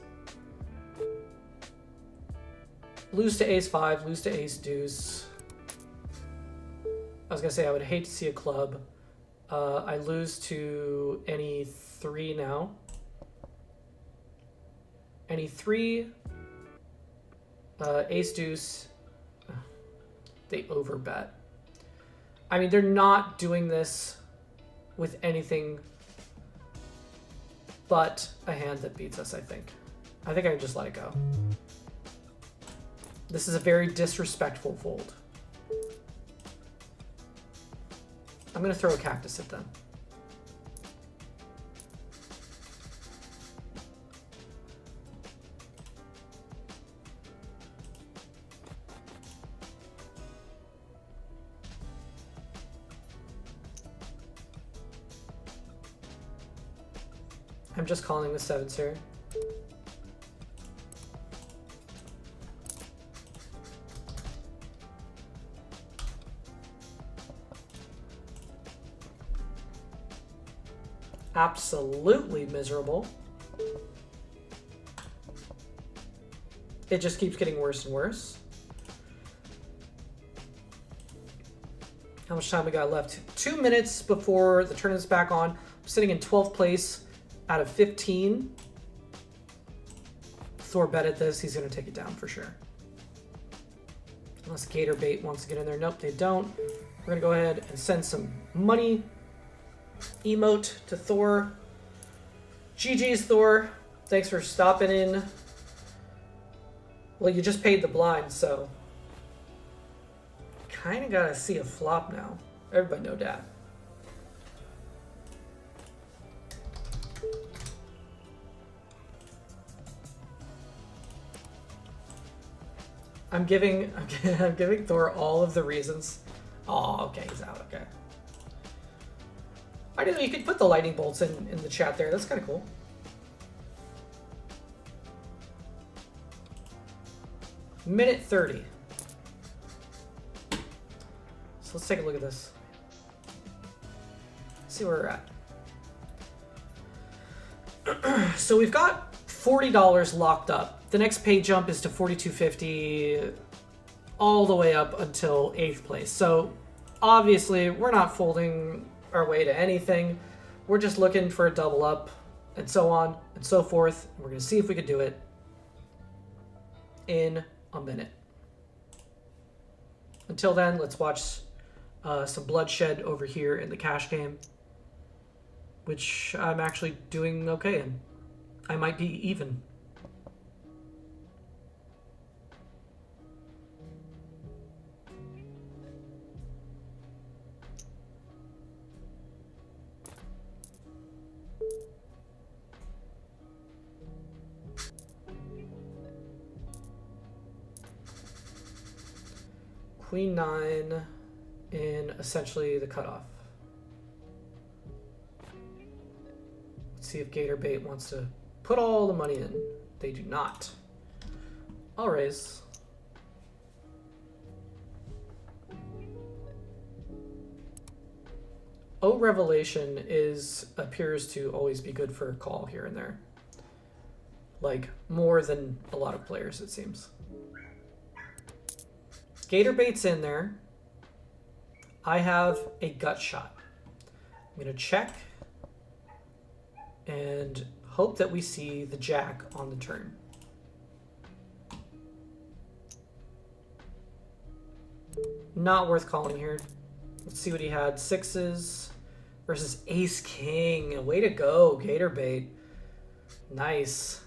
Lose to ace 5, lose to ace deuce. I was gonna say I would hate to see a club. I lose to any 3 now. Any 3, ace deuce. They overbet. I mean, they're not doing this with anything but a hand that beats us, I think. I think I can just let it go. This is a very disrespectful fold. I'm going to throw a cactus at them. I'm just calling with 7s here. Absolutely miserable. It just keeps getting worse and worse. How much time we got left? 2 minutes before the tournament's back on. I'm sitting in 12th place out of 15. Thor bet at this. He's going to take it down for sure. Unless Gator Bait wants to get in there. Nope, they don't. We're going to go ahead and send some money. Emote to Thor. GG's, Thor. Thanks for stopping in. Well, you just paid the blind, so kind of gotta see a flop now. Everybody know that. I'm giving Thor all of the reasons. Oh, okay, he's out. Okay. I didn't know you could put the lightning bolts in the chat there. That's kind of cool. Minute 30. So let's take a look at this. See where we're at. So we've got $40 locked up. The next pay jump is to $42.50 all the way up until 8th place. So obviously we're not folding our way to anything. We're just looking for a double up and so on and so forth. We're going to see if we can do it in a minute. Until then, let's watch some bloodshed over here in the cash game, which I'm actually doing okay in. I might be even. Queen 9 in essentially the cutoff. Let's see if Gator Bait wants to put all the money in. They do not. I'll raise. O Revelation appears to always be good for a call here and there. Like, more than a lot of players, it seems. Gator Bait's in there. I have a gut shot. I'm going to check and hope that we see the jack on the turn. Not worth calling here. Let's see what he had. 6s versus ace king. Way to go, Gator Bait. Nice.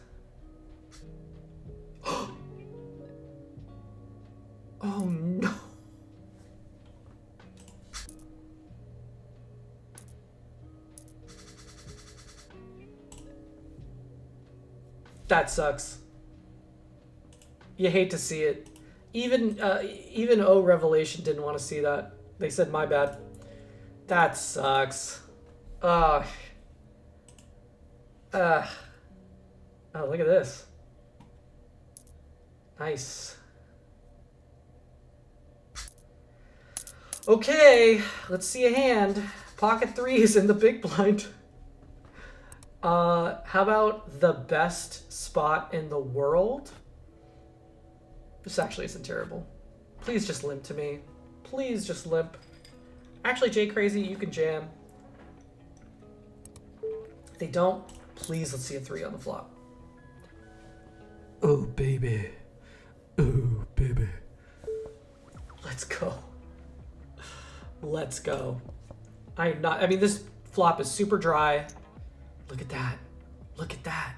Oh no. That sucks. You hate to see it. Even O Revelation didn't want to see that. They said my bad. That sucks. Oh, look at this. Nice. Okay, let's see a hand. Pocket threes in the big blind. How about the best spot in the world? This actually isn't terrible. Please just limp to me. Please just limp. Actually, Jay Crazy, you can jam. If they don't, please let's see a 3 on the flop. Oh, baby. Oh, baby. Let's go. Let's go. I mean, this flop is super dry. Look at that. Look at that.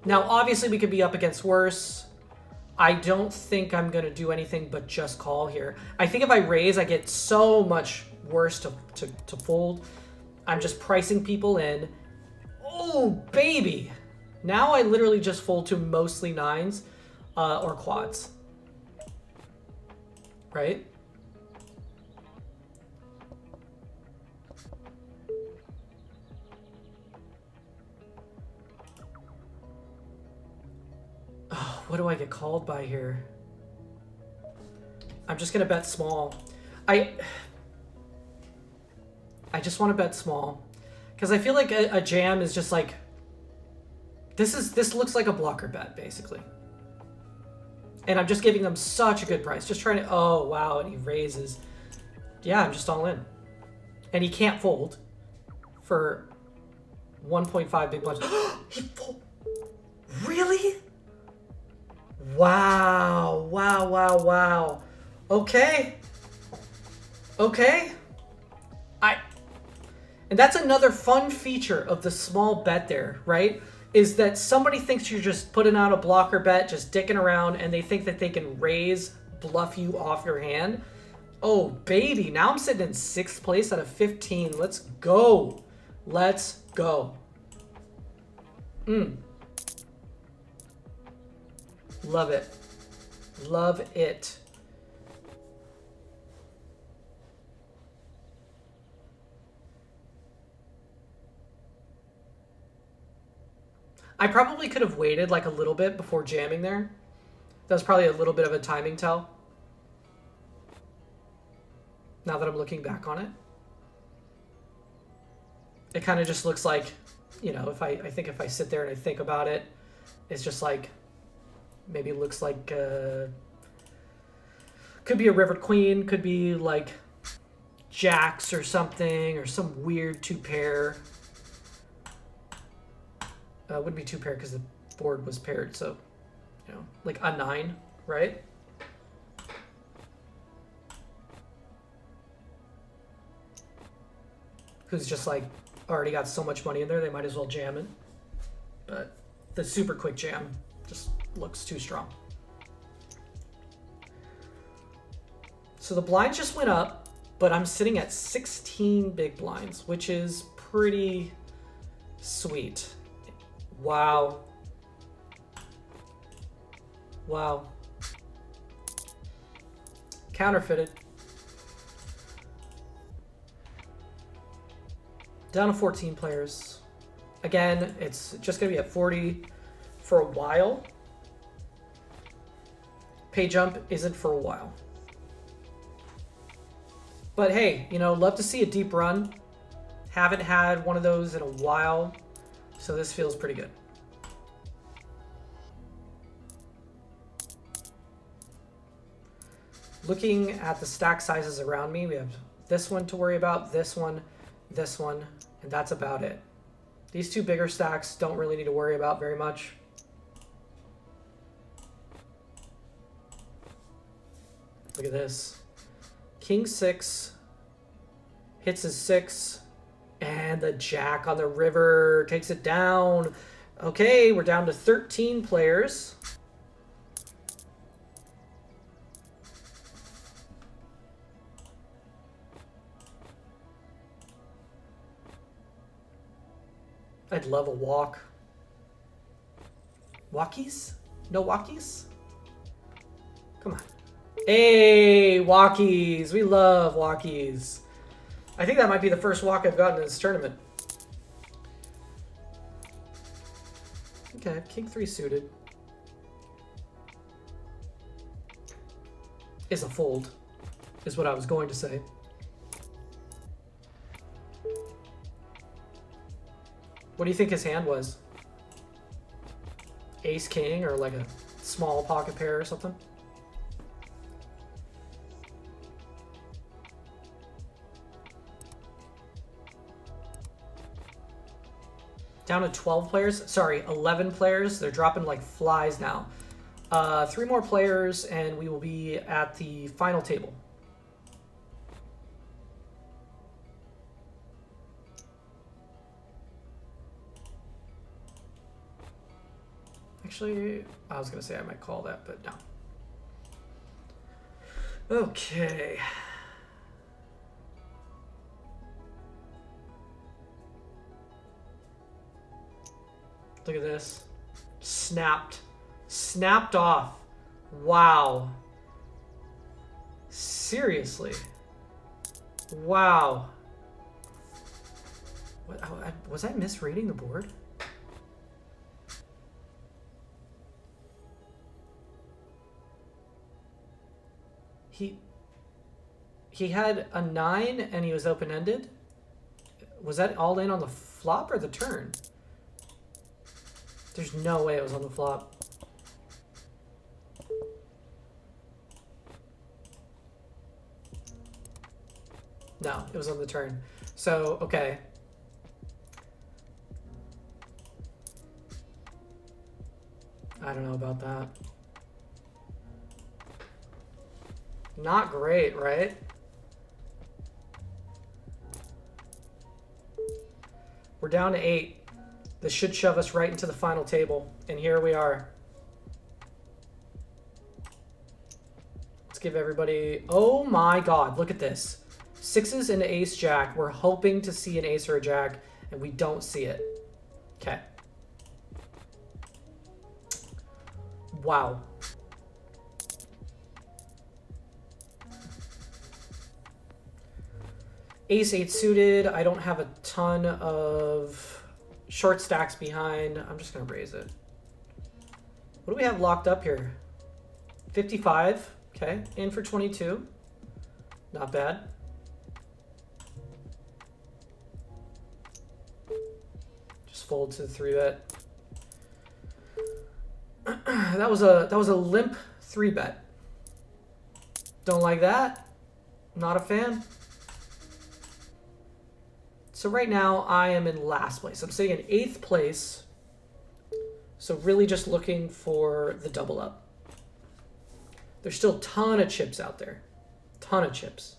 Now, obviously, we could be up against worse. I don't think I'm going to do anything but just call here. I think if I raise, I get so much worse to fold. I'm just pricing people in. Oh, baby. Now I literally just fold to mostly 9s or quads. Right? Oh, what do I get called by here? I'm just going to bet small. I just want to bet small. Because I feel like a jam is just like... This looks like a blocker bet, basically. And I'm just giving them such a good price. Just trying to... Oh, wow, and he raises. Yeah, I'm just all in. And he can't fold for 1.5 big blinds. He fold. Really? Wow, wow, wow, wow. Okay. Okay. And that's another fun feature of the small bet there, right? Is that somebody thinks you're just putting out a blocker bet, just dicking around, and they think that they can raise, bluff you off your hand. Oh, baby. Now I'm sitting in 6th place out of 15. Let's go. Let's go. Love it. Love it. I probably could have waited like a little bit before jamming there. That was probably a little bit of a timing tell. Now that I'm looking back on it. It kind of just looks like, you know, I think if I sit there and I think about it, it's just like, maybe it looks like, could be a river queen, could be like jacks or something, or some weird 2-pair. Wouldn't be 2-pair because the board was paired, so, you know, like a 9, right? Who's just like already got so much money in there, they might as well jam it. But the super quick jam just looks too strong. So the blinds just went up, but I'm sitting at 16 big blinds, which is pretty sweet. Wow. Wow. Counterfeited. Down to 14 players. Again, it's just going to be at 40 for a while. Pay jump isn't for a while. But hey, you know, love to see a deep run. Haven't had one of those in a while, so this feels pretty good. Looking at the stack sizes around me, we have this one to worry about, this one, and that's about it. These two bigger stacks don't really need to worry about very much. Look at this. King 6 hits his 6, and the jack on the river takes it down. Okay, we're down to 13 players. I'd love a walk. Walkies? No walkies? Come on. Hey, walkies. We love walkies. I think that might be the first walk I've gotten in this tournament. Okay, King 3 suited. is a fold, is what I was going to say. What do you think his hand was? Ace king or like a small pocket pair or something? Down to 12 players. Sorry, 11 players. They're dropping like flies now. 3 more players and we will be at the final table. Actually, I was going to say I might call that, but no. Okay. Look at this. Snapped. Snapped off. Wow. Seriously. Wow. What, was I misreading the board? He had a 9 and he was open-ended. Was that all in on the flop or the turn? There's no way it was on the flop. No, it was on the turn. So, okay. I don't know about that. Not great, right? We're down to 8. This should shove us right into the final table. And here we are. Let's give everybody... Oh my god, look at this. 6s and ace jack. We're hoping to see an ace or a jack, and we don't see it. Okay. Wow. Ace 8 suited. I don't have a ton of short stacks behind. I'm just going to raise it. What do we have locked up here? 55. Okay. In for 22. Not bad. Just fold to the 3-bet. That was a limp 3-bet. Don't like that. Not a fan. So right now I am in last place. I'm sitting in 8th place. So really just looking for the double up. There's still a ton of chips out there. Ton of chips.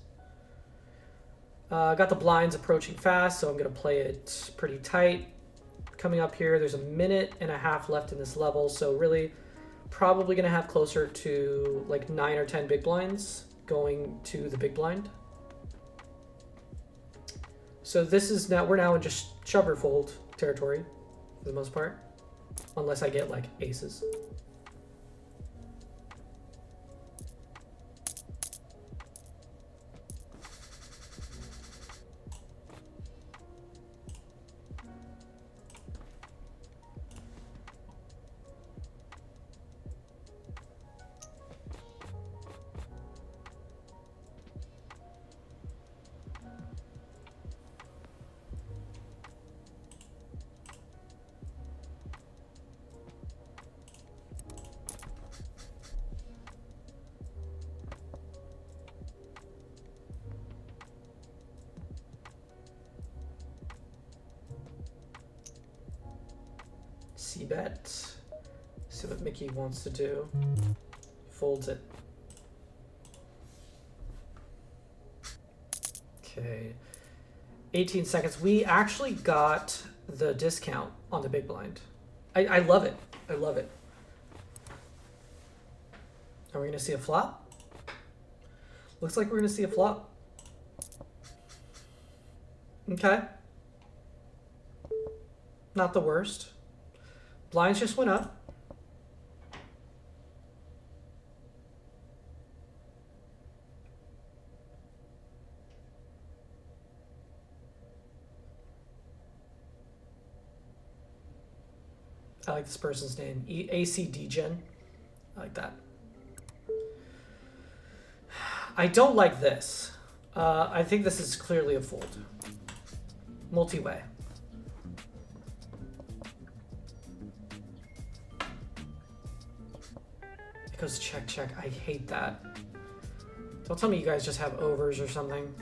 Got the blinds approaching fast, so I'm going to play it pretty tight. Coming up here, there's a minute and a half left in this level, so really probably going to have closer to like 9 or 10 big blinds going to the big blind. So this is now, we're now in just shove or fold territory for the most part, unless I get like aces. C-bet. See what Mickey wants to do. Folds it. Okay. 18 seconds. We actually got the discount on the big blind. I love it. I love it. Are we going to see a flop? Looks like we're going to see a flop. Okay. Not the worst. Blinds just went up. I like this person's name. AC Degen. I like that. I don't like this. I think this is clearly a fold. Multi-way. It goes check, check. I hate that. Don't tell me you guys just have overs or something.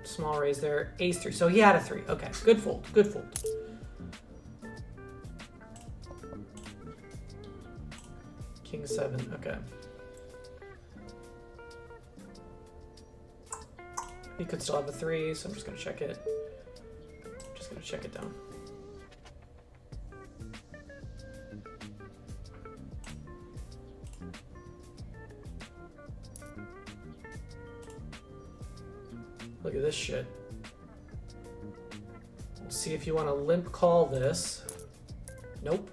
Small raise there. Ace 3. So he had a 3. Okay, good fold. Good fold. King 7. Okay. He could still have a 3, so I'm just going to check it. Just going to check it down. Look at this shit. We'll see if you want to limp call this. Nope.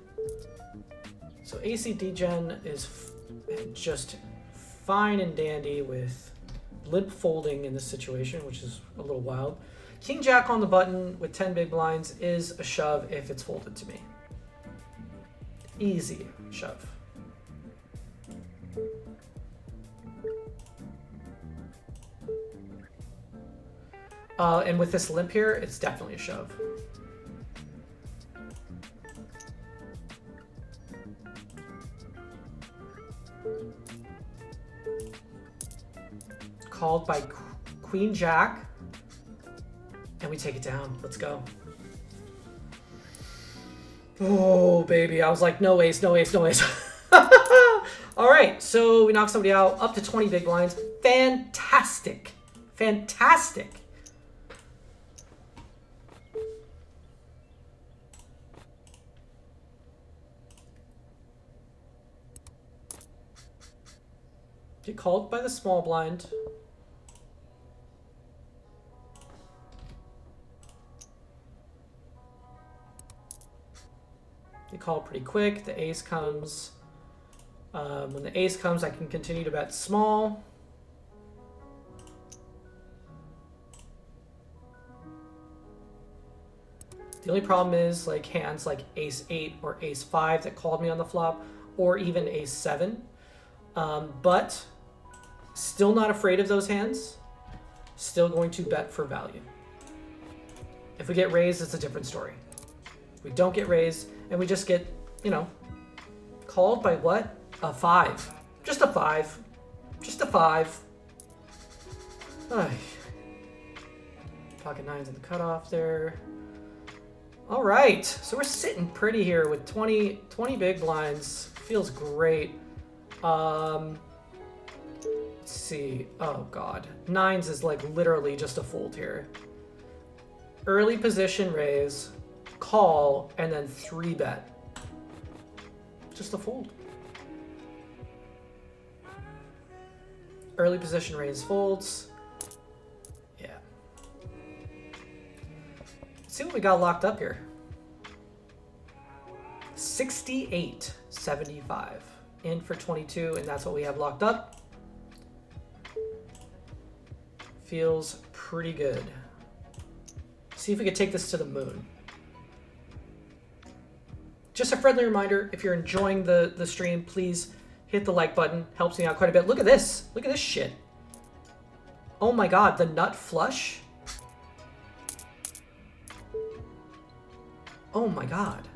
So AC Degen is just fine and dandy with limp folding in this situation, which is a little wild. King Jack on the button with 10 big blinds is a shove if it's folded to me. Easy shove. And with this limp here, it's definitely a shove. Called by Queen Jack. And we take it down. Let's go. Oh, baby. I was like, no ace, no ace, no ace. All right. So we knock somebody out. Up to 20 big blinds. Fantastic. Fantastic. Get called by the small blind. They call pretty quick. The ace comes. When the ace comes, I can continue to bet small. The only problem is like hands like ace 8 or ace 5 that called me on the flop, or even ace 7. But still not afraid of those hands. Still going to bet for value. If we get raised, it's a different story. We don't get raised, and we just get, you know, called by what? A 5. Just a 5. Just a 5. Ay. Pocket 9's in the cutoff there. All right, so we're sitting pretty here with 20 big blinds. Feels great. Let's see. Oh, God. 9s is like literally just a fold here. Early position raise, call, and then 3-bet. Just a fold. Early position raise folds. Yeah. Let's see what we got locked up here. 68.75. In for 22, and that's what we have locked up. Feels pretty good. See if we could take this to the moon. Just a friendly reminder, if you're enjoying the stream, please hit the like button. Helps me out quite a bit. Look at this. Look at this shit. Oh my God, the nut flush. Oh my God.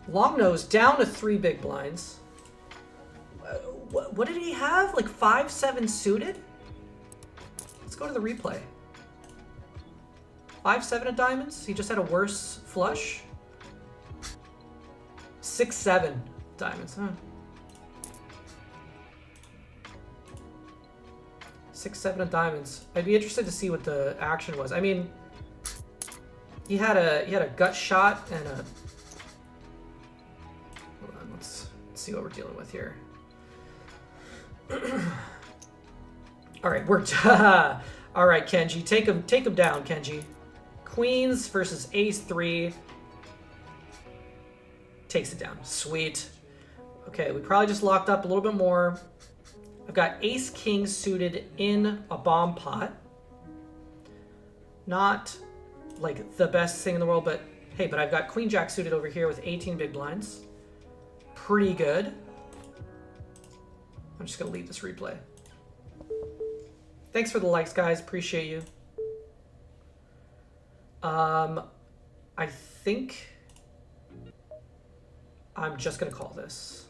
Long nose down to 3 big blinds. What did he have? Like 5-7 suited? Let's go to the replay. 5-7 of diamonds. He just had a worse flush. 6-7 diamonds, huh? 6-7 of diamonds. I'd be interested to see what the action was. I mean, he had a gut shot and a. Hold on, let's see what we're dealing with here. All right, we're all right, Kenji, take him down, Kenji. Queens versus ace 3. Takes it down. Sweet. Okay, we probably just locked up a little bit more. I've got ace king suited in a bomb pot. Not like the best thing in the world, but hey, but I've got queen jack suited over here with 18 big blinds. pretty good. I'm just gonna leave this replay. Thanks for the likes, guys. Appreciate you. I think I'm just gonna call this.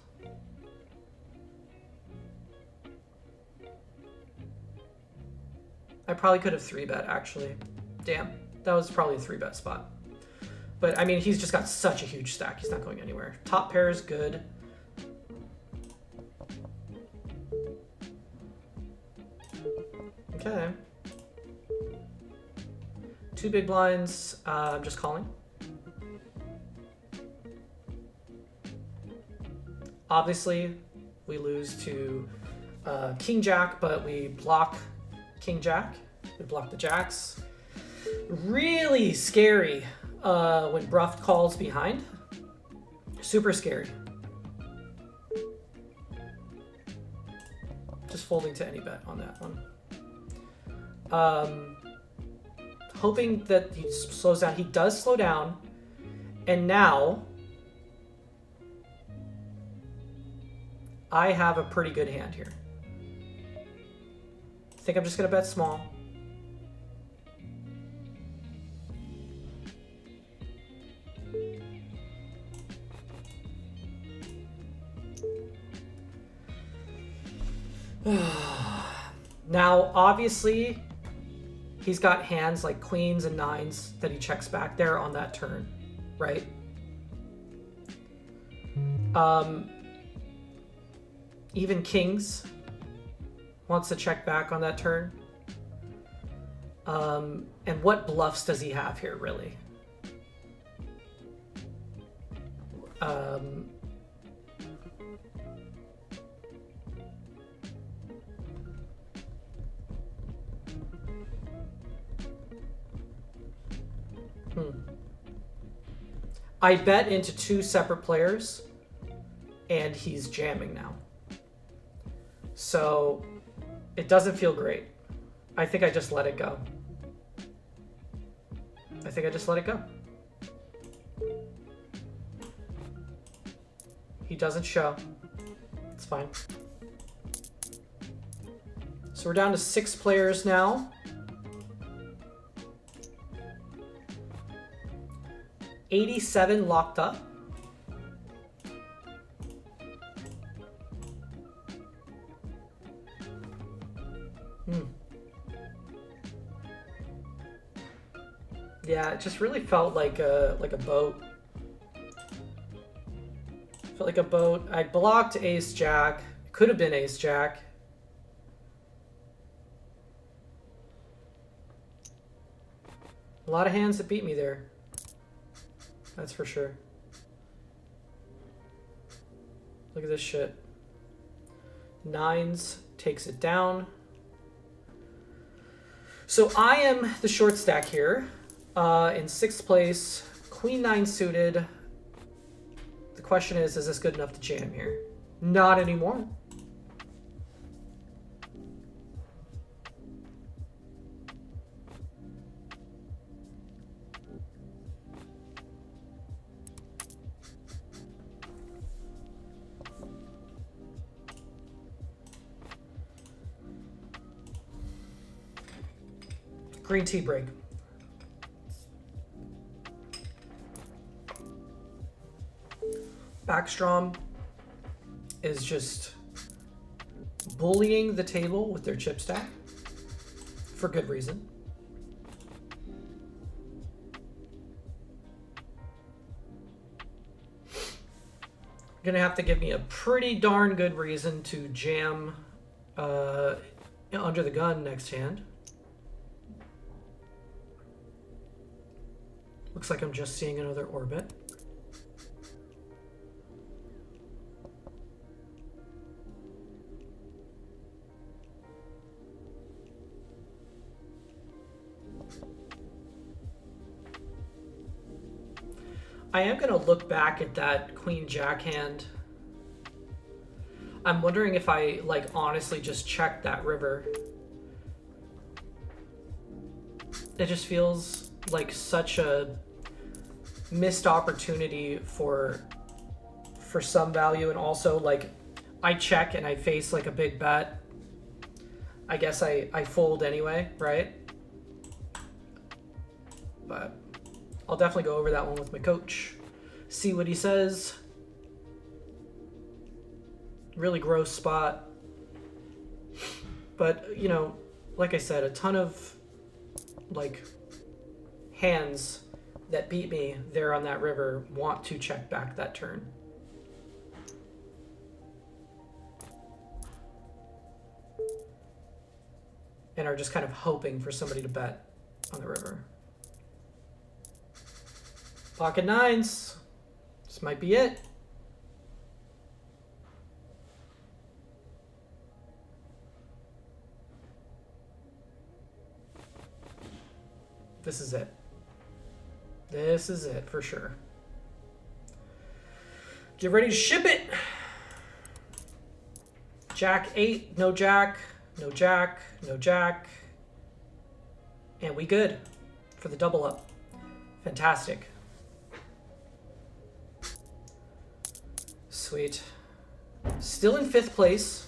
I probably could have 3-bet actually. Damn, that was probably a 3-bet spot. But I mean, he's just got such a huge stack. He's not going anywhere. Top pair is good. Okay. 2 big blinds. I'm just calling. Obviously, we lose to King Jack, but we block King Jack. We block the jacks. Really scary when Bruff calls behind. Super scary. Just folding to any bet on that one. Hoping that he slows down. He does slow down. And now I have a pretty good hand here. I think I'm just going to bet small. Now, obviously, he's got hands like queens and nines that he checks back there on that turn, right? Even kings wants to check back on that turn. And what bluffs does he have here, really? I bet into 2 separate players, and he's jamming now. So it doesn't feel great. I think I just let it go. I think I just let it go. He doesn't show. It's fine. So we're down to 6 players now. 87 locked up. Yeah, it just really felt like a boat. Felt like a boat. I blocked ace jack. Could have been ace jack. A lot of hands that beat me there. That's for sure. Look at this shit. Nines takes it down. So I am the short stack here. In 6th place, queen 9 suited. The question is this good enough to jam here? Not anymore. Green tea break. Backstrom is just bullying the table with their chip stack for good reason. Gonna have to give me a pretty darn good reason to jam under the gun next hand. Looks like I'm just seeing another orbit. I am going to look back at that queen jack hand. I'm wondering if I honestly just checked that river. It just feels like such a missed opportunity for for some value, and also like I check and I face like a big bet. I guess I fold anyway, right? But I'll definitely go over that one with my coach. See what he says. Really gross spot. But, you know, like I said, a ton of like hands that beat me there on that river want to check back that turn. And are just kind of hoping for somebody to bet on the river. Pocket nines. This might be it. This is it. This is it for sure. Get ready to ship it. Jack 8, no jack, no jack, no jack. And we good for the double up. Fantastic. Sweet. Still in 5th place.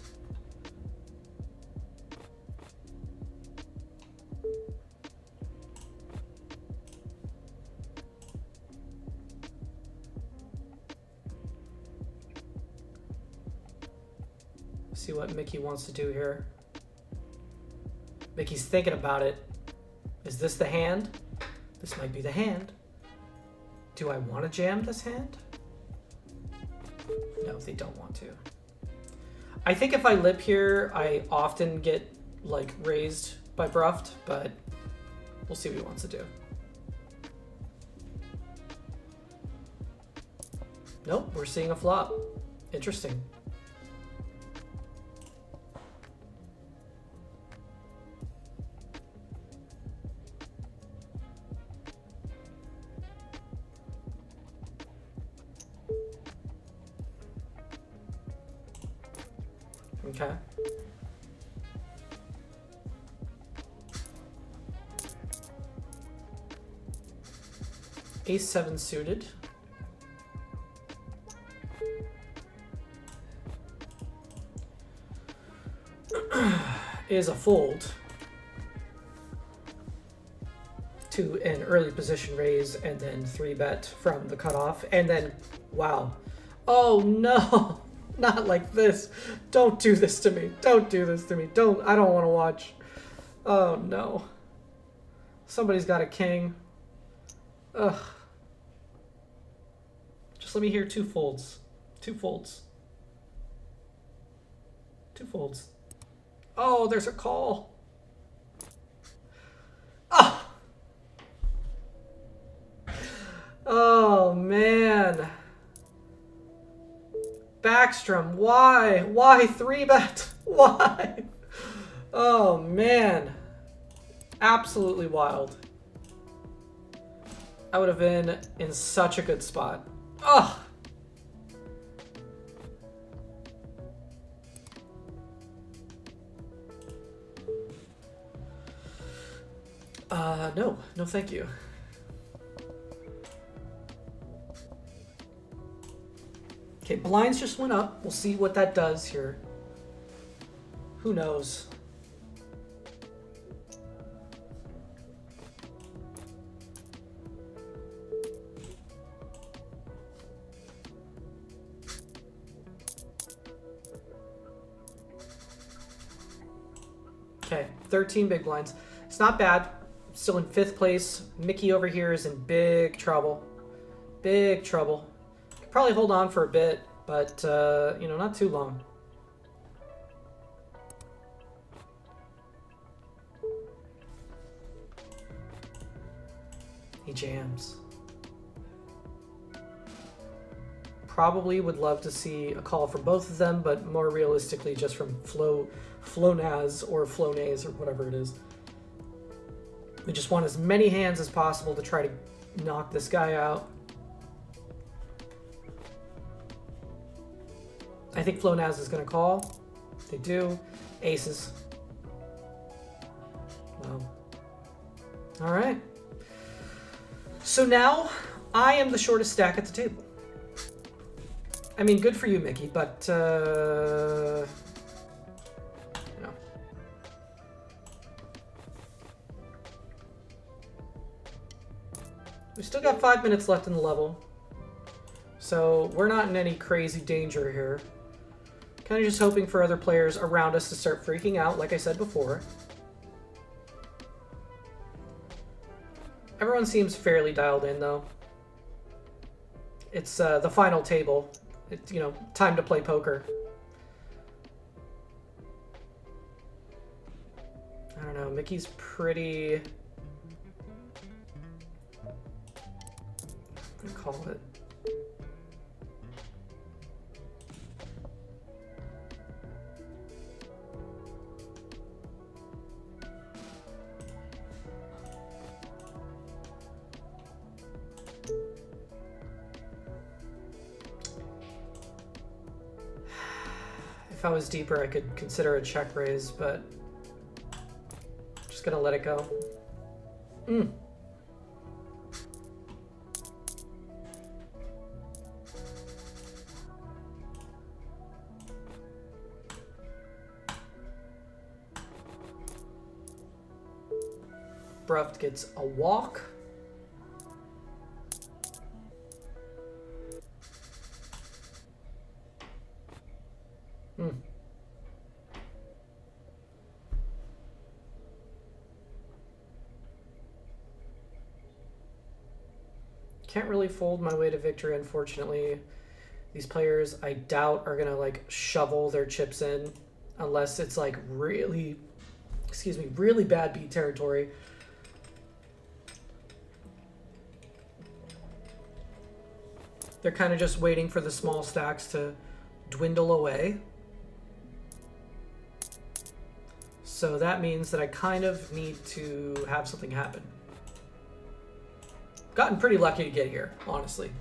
See what Mickey wants to do here. Mickey's thinking about it. Is this the hand? This might be the hand. Do I want to jam this hand? No, they don't want to. I think if I lip here, I often get like raised by Bruft, but we'll see what he wants to do. Nope, we're seeing a flop. Interesting. Okay. Ace 7 suited. Is a fold to an early position raise and then 3-bet from the cutoff. And then, wow. Oh no, not like this. Don't do this to me. Don't do this to me. I don't want to watch. Oh no. Somebody's got a king. Ugh. Just let me hear 2 folds. 2 folds. 2 folds. Oh, there's a call. Oh. Oh, man. Backstrom, why? Why 3-bet? Why? Oh, man. Absolutely wild. I would have been in such a good spot. Oh. No, thank you. Okay, blinds just went up. We'll see what that does here. Who knows? Okay, 13 big blinds. It's not bad. Still in 5th place. Mickey over here is in big trouble. Big trouble. Could probably hold on for a bit, but, you know, not too long. He jams. Probably would love to see a call from both of them, but more realistically just from Flonaz or Flonase or whatever it is. We just want as many hands as possible to try to knock this guy out. I think Flonaz is going to call. They do. Aces. Wow. All right. So now I am the shortest stack at the table. I mean, good for you, Mickey, but, you know. We still got 5 minutes left in the level. So we're not in any crazy danger here. Kind of just hoping for other players around us to start freaking out, like I said before. Everyone seems fairly dialed in, though. It's the final table. It's, you know, time to play poker. I don't know, Mickey's pretty... What do you call it? If I was deeper, I could consider a check raise, but just gonna let it go. Bruft gets a walk. Can't really fold my way to victory, unfortunately. These players, I doubt, are gonna like shovel their chips in unless it's like really, excuse me, really bad beat territory. They're kind of just waiting for the small stacks to dwindle away. So that means that I kind of need to have something happen. Gotten pretty lucky to get here, honestly.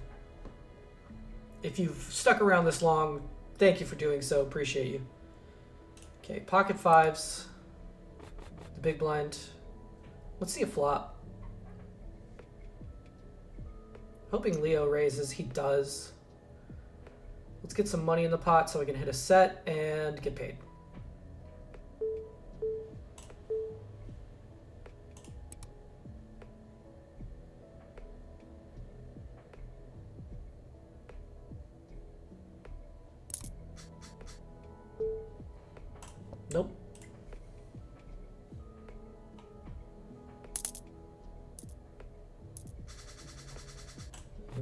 If you've stuck around this long, thank you for doing so. Appreciate you. Okay, pocket fives. The big blind. Let's see a flop. Hoping Leo raises. He does. Let's get some money in the pot so we can hit a set and get paid. Nope.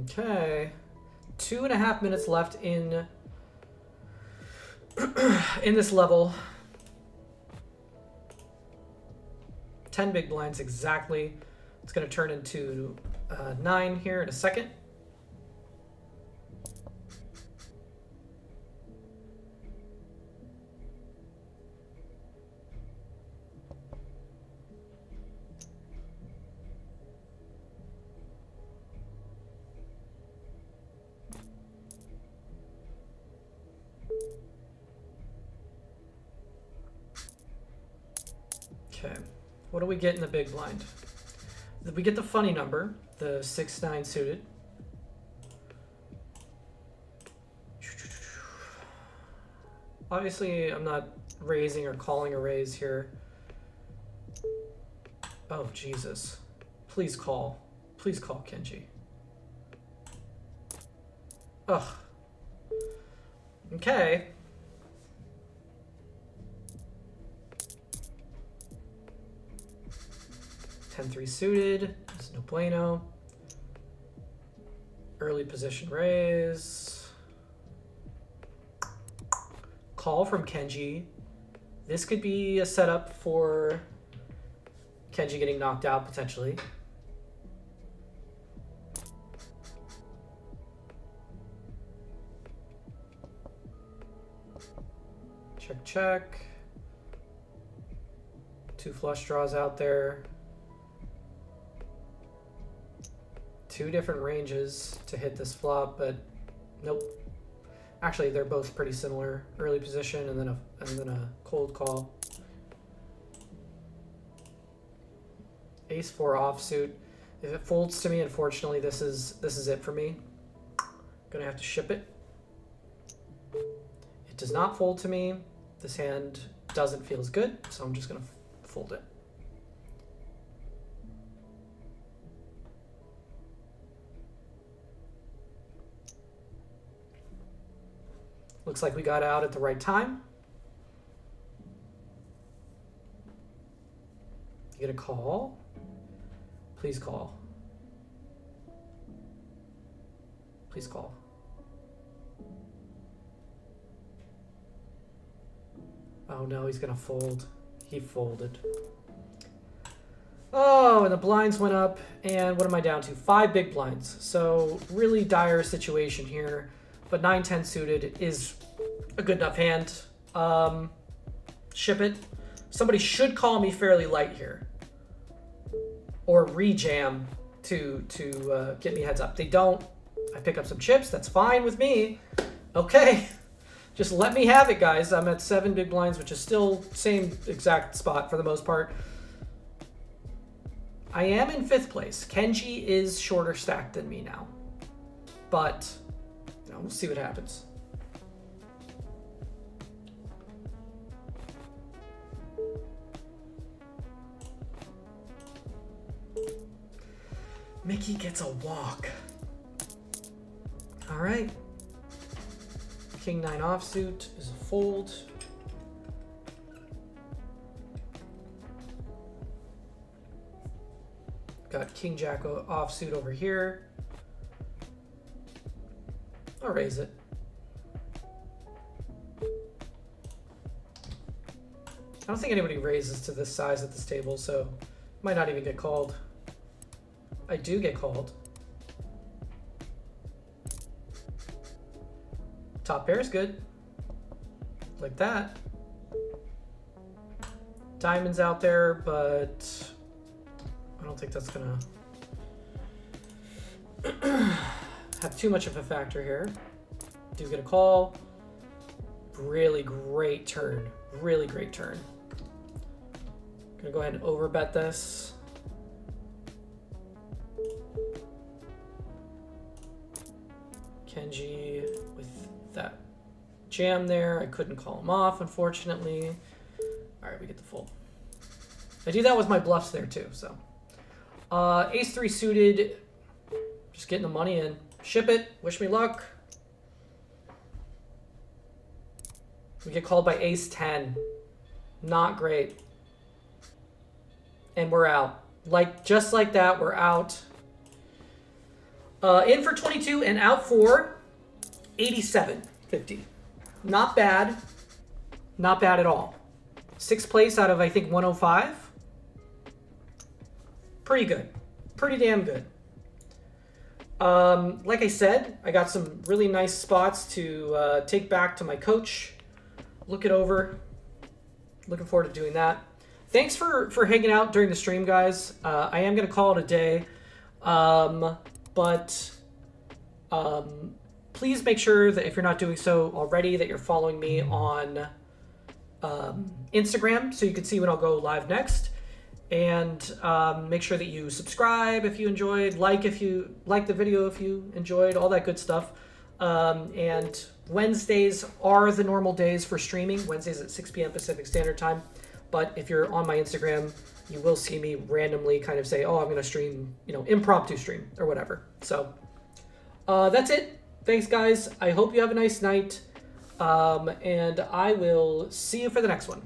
Okay. 2.5 minutes left in in this level. 10 big blinds exactly. It's going to turn into 9 here in a second. Okay, what do we get in the big blind? We get the funny number, the 6-9 suited. Obviously, I'm not raising or calling a raise here. Oh, Jesus. Please call. Please call Kenji. Ugh. Okay. Ten-3 suited. It's no bueno. Early position raise. Call from Kenji. This could be a setup for Kenji getting knocked out potentially. Check, check. 2 flush draws out there. 2 different ranges to hit this flop, but nope. Actually, they're both pretty similar. Early position and then a cold call. Ace 4 offsuit. If it folds to me, unfortunately, this is it for me. Gonna have to ship it. does not fold to me. This hand doesn't feel as good, so I'm just going to fold it. Looks like we got out at the right time. You get a call. Please call. Please call. Oh no, he's gonna fold. He folded. Oh, and the blinds went up, and what am I down to? 5 big blinds. So really dire situation here, but 9-10 suited is a good enough hand. Ship it. Somebody should call me fairly light here, or rejam to get me heads up. They don't. I pick up some chips. That's fine with me. Okay. Just let me have it, guys. I'm at 7 big blinds, which is still same exact spot for the most part. I am in 5th place. Kenji is shorter stacked than me now. But, you know, we'll see what happens. Mickey gets a walk. All right. King 9 offsuit is a fold. Got King Jack offsuit over here. I'll raise it. I don't think anybody raises to this size at this table, so might not even get called. I do get called. Top pair is good. Like that. Diamond's out there, but I don't think that's gonna have too much of a factor here. Do get a call. Really great turn. Really great turn. Gonna go ahead and overbet this. Kenji with that jam there. I couldn't call him off, unfortunately. All right, we get the full. I do that with my bluffs there too, so. Ace 3 suited. Just getting the money in. Ship it. Wish me luck. We get called by Ace 10. Not great. And we're out. Just like that, we're out. In for 22 and out for 87.50. Not bad. Not bad at all. 6th place out of, I think, 105. Pretty good. Pretty damn good. Like I said, I got some really nice spots to take back to my coach. Look it over. Looking forward to doing that. Thanks for hanging out during the stream, guys. I am going to call it a day. But please make sure that if you're not doing so already, that you're following me on Instagram so you can see when I'll go live next. And make sure that you subscribe if you enjoyed, like if you liked the video, if you enjoyed, all that good stuff. And Wednesdays are the normal days for streaming. Wednesdays at 6 p.m. Pacific Standard Time. But if you're on my Instagram, you will see me randomly kind of say, oh, I'm going to stream, impromptu stream or whatever. So that's it. Thanks, guys. I hope you have a nice night. And I will see you for the next one.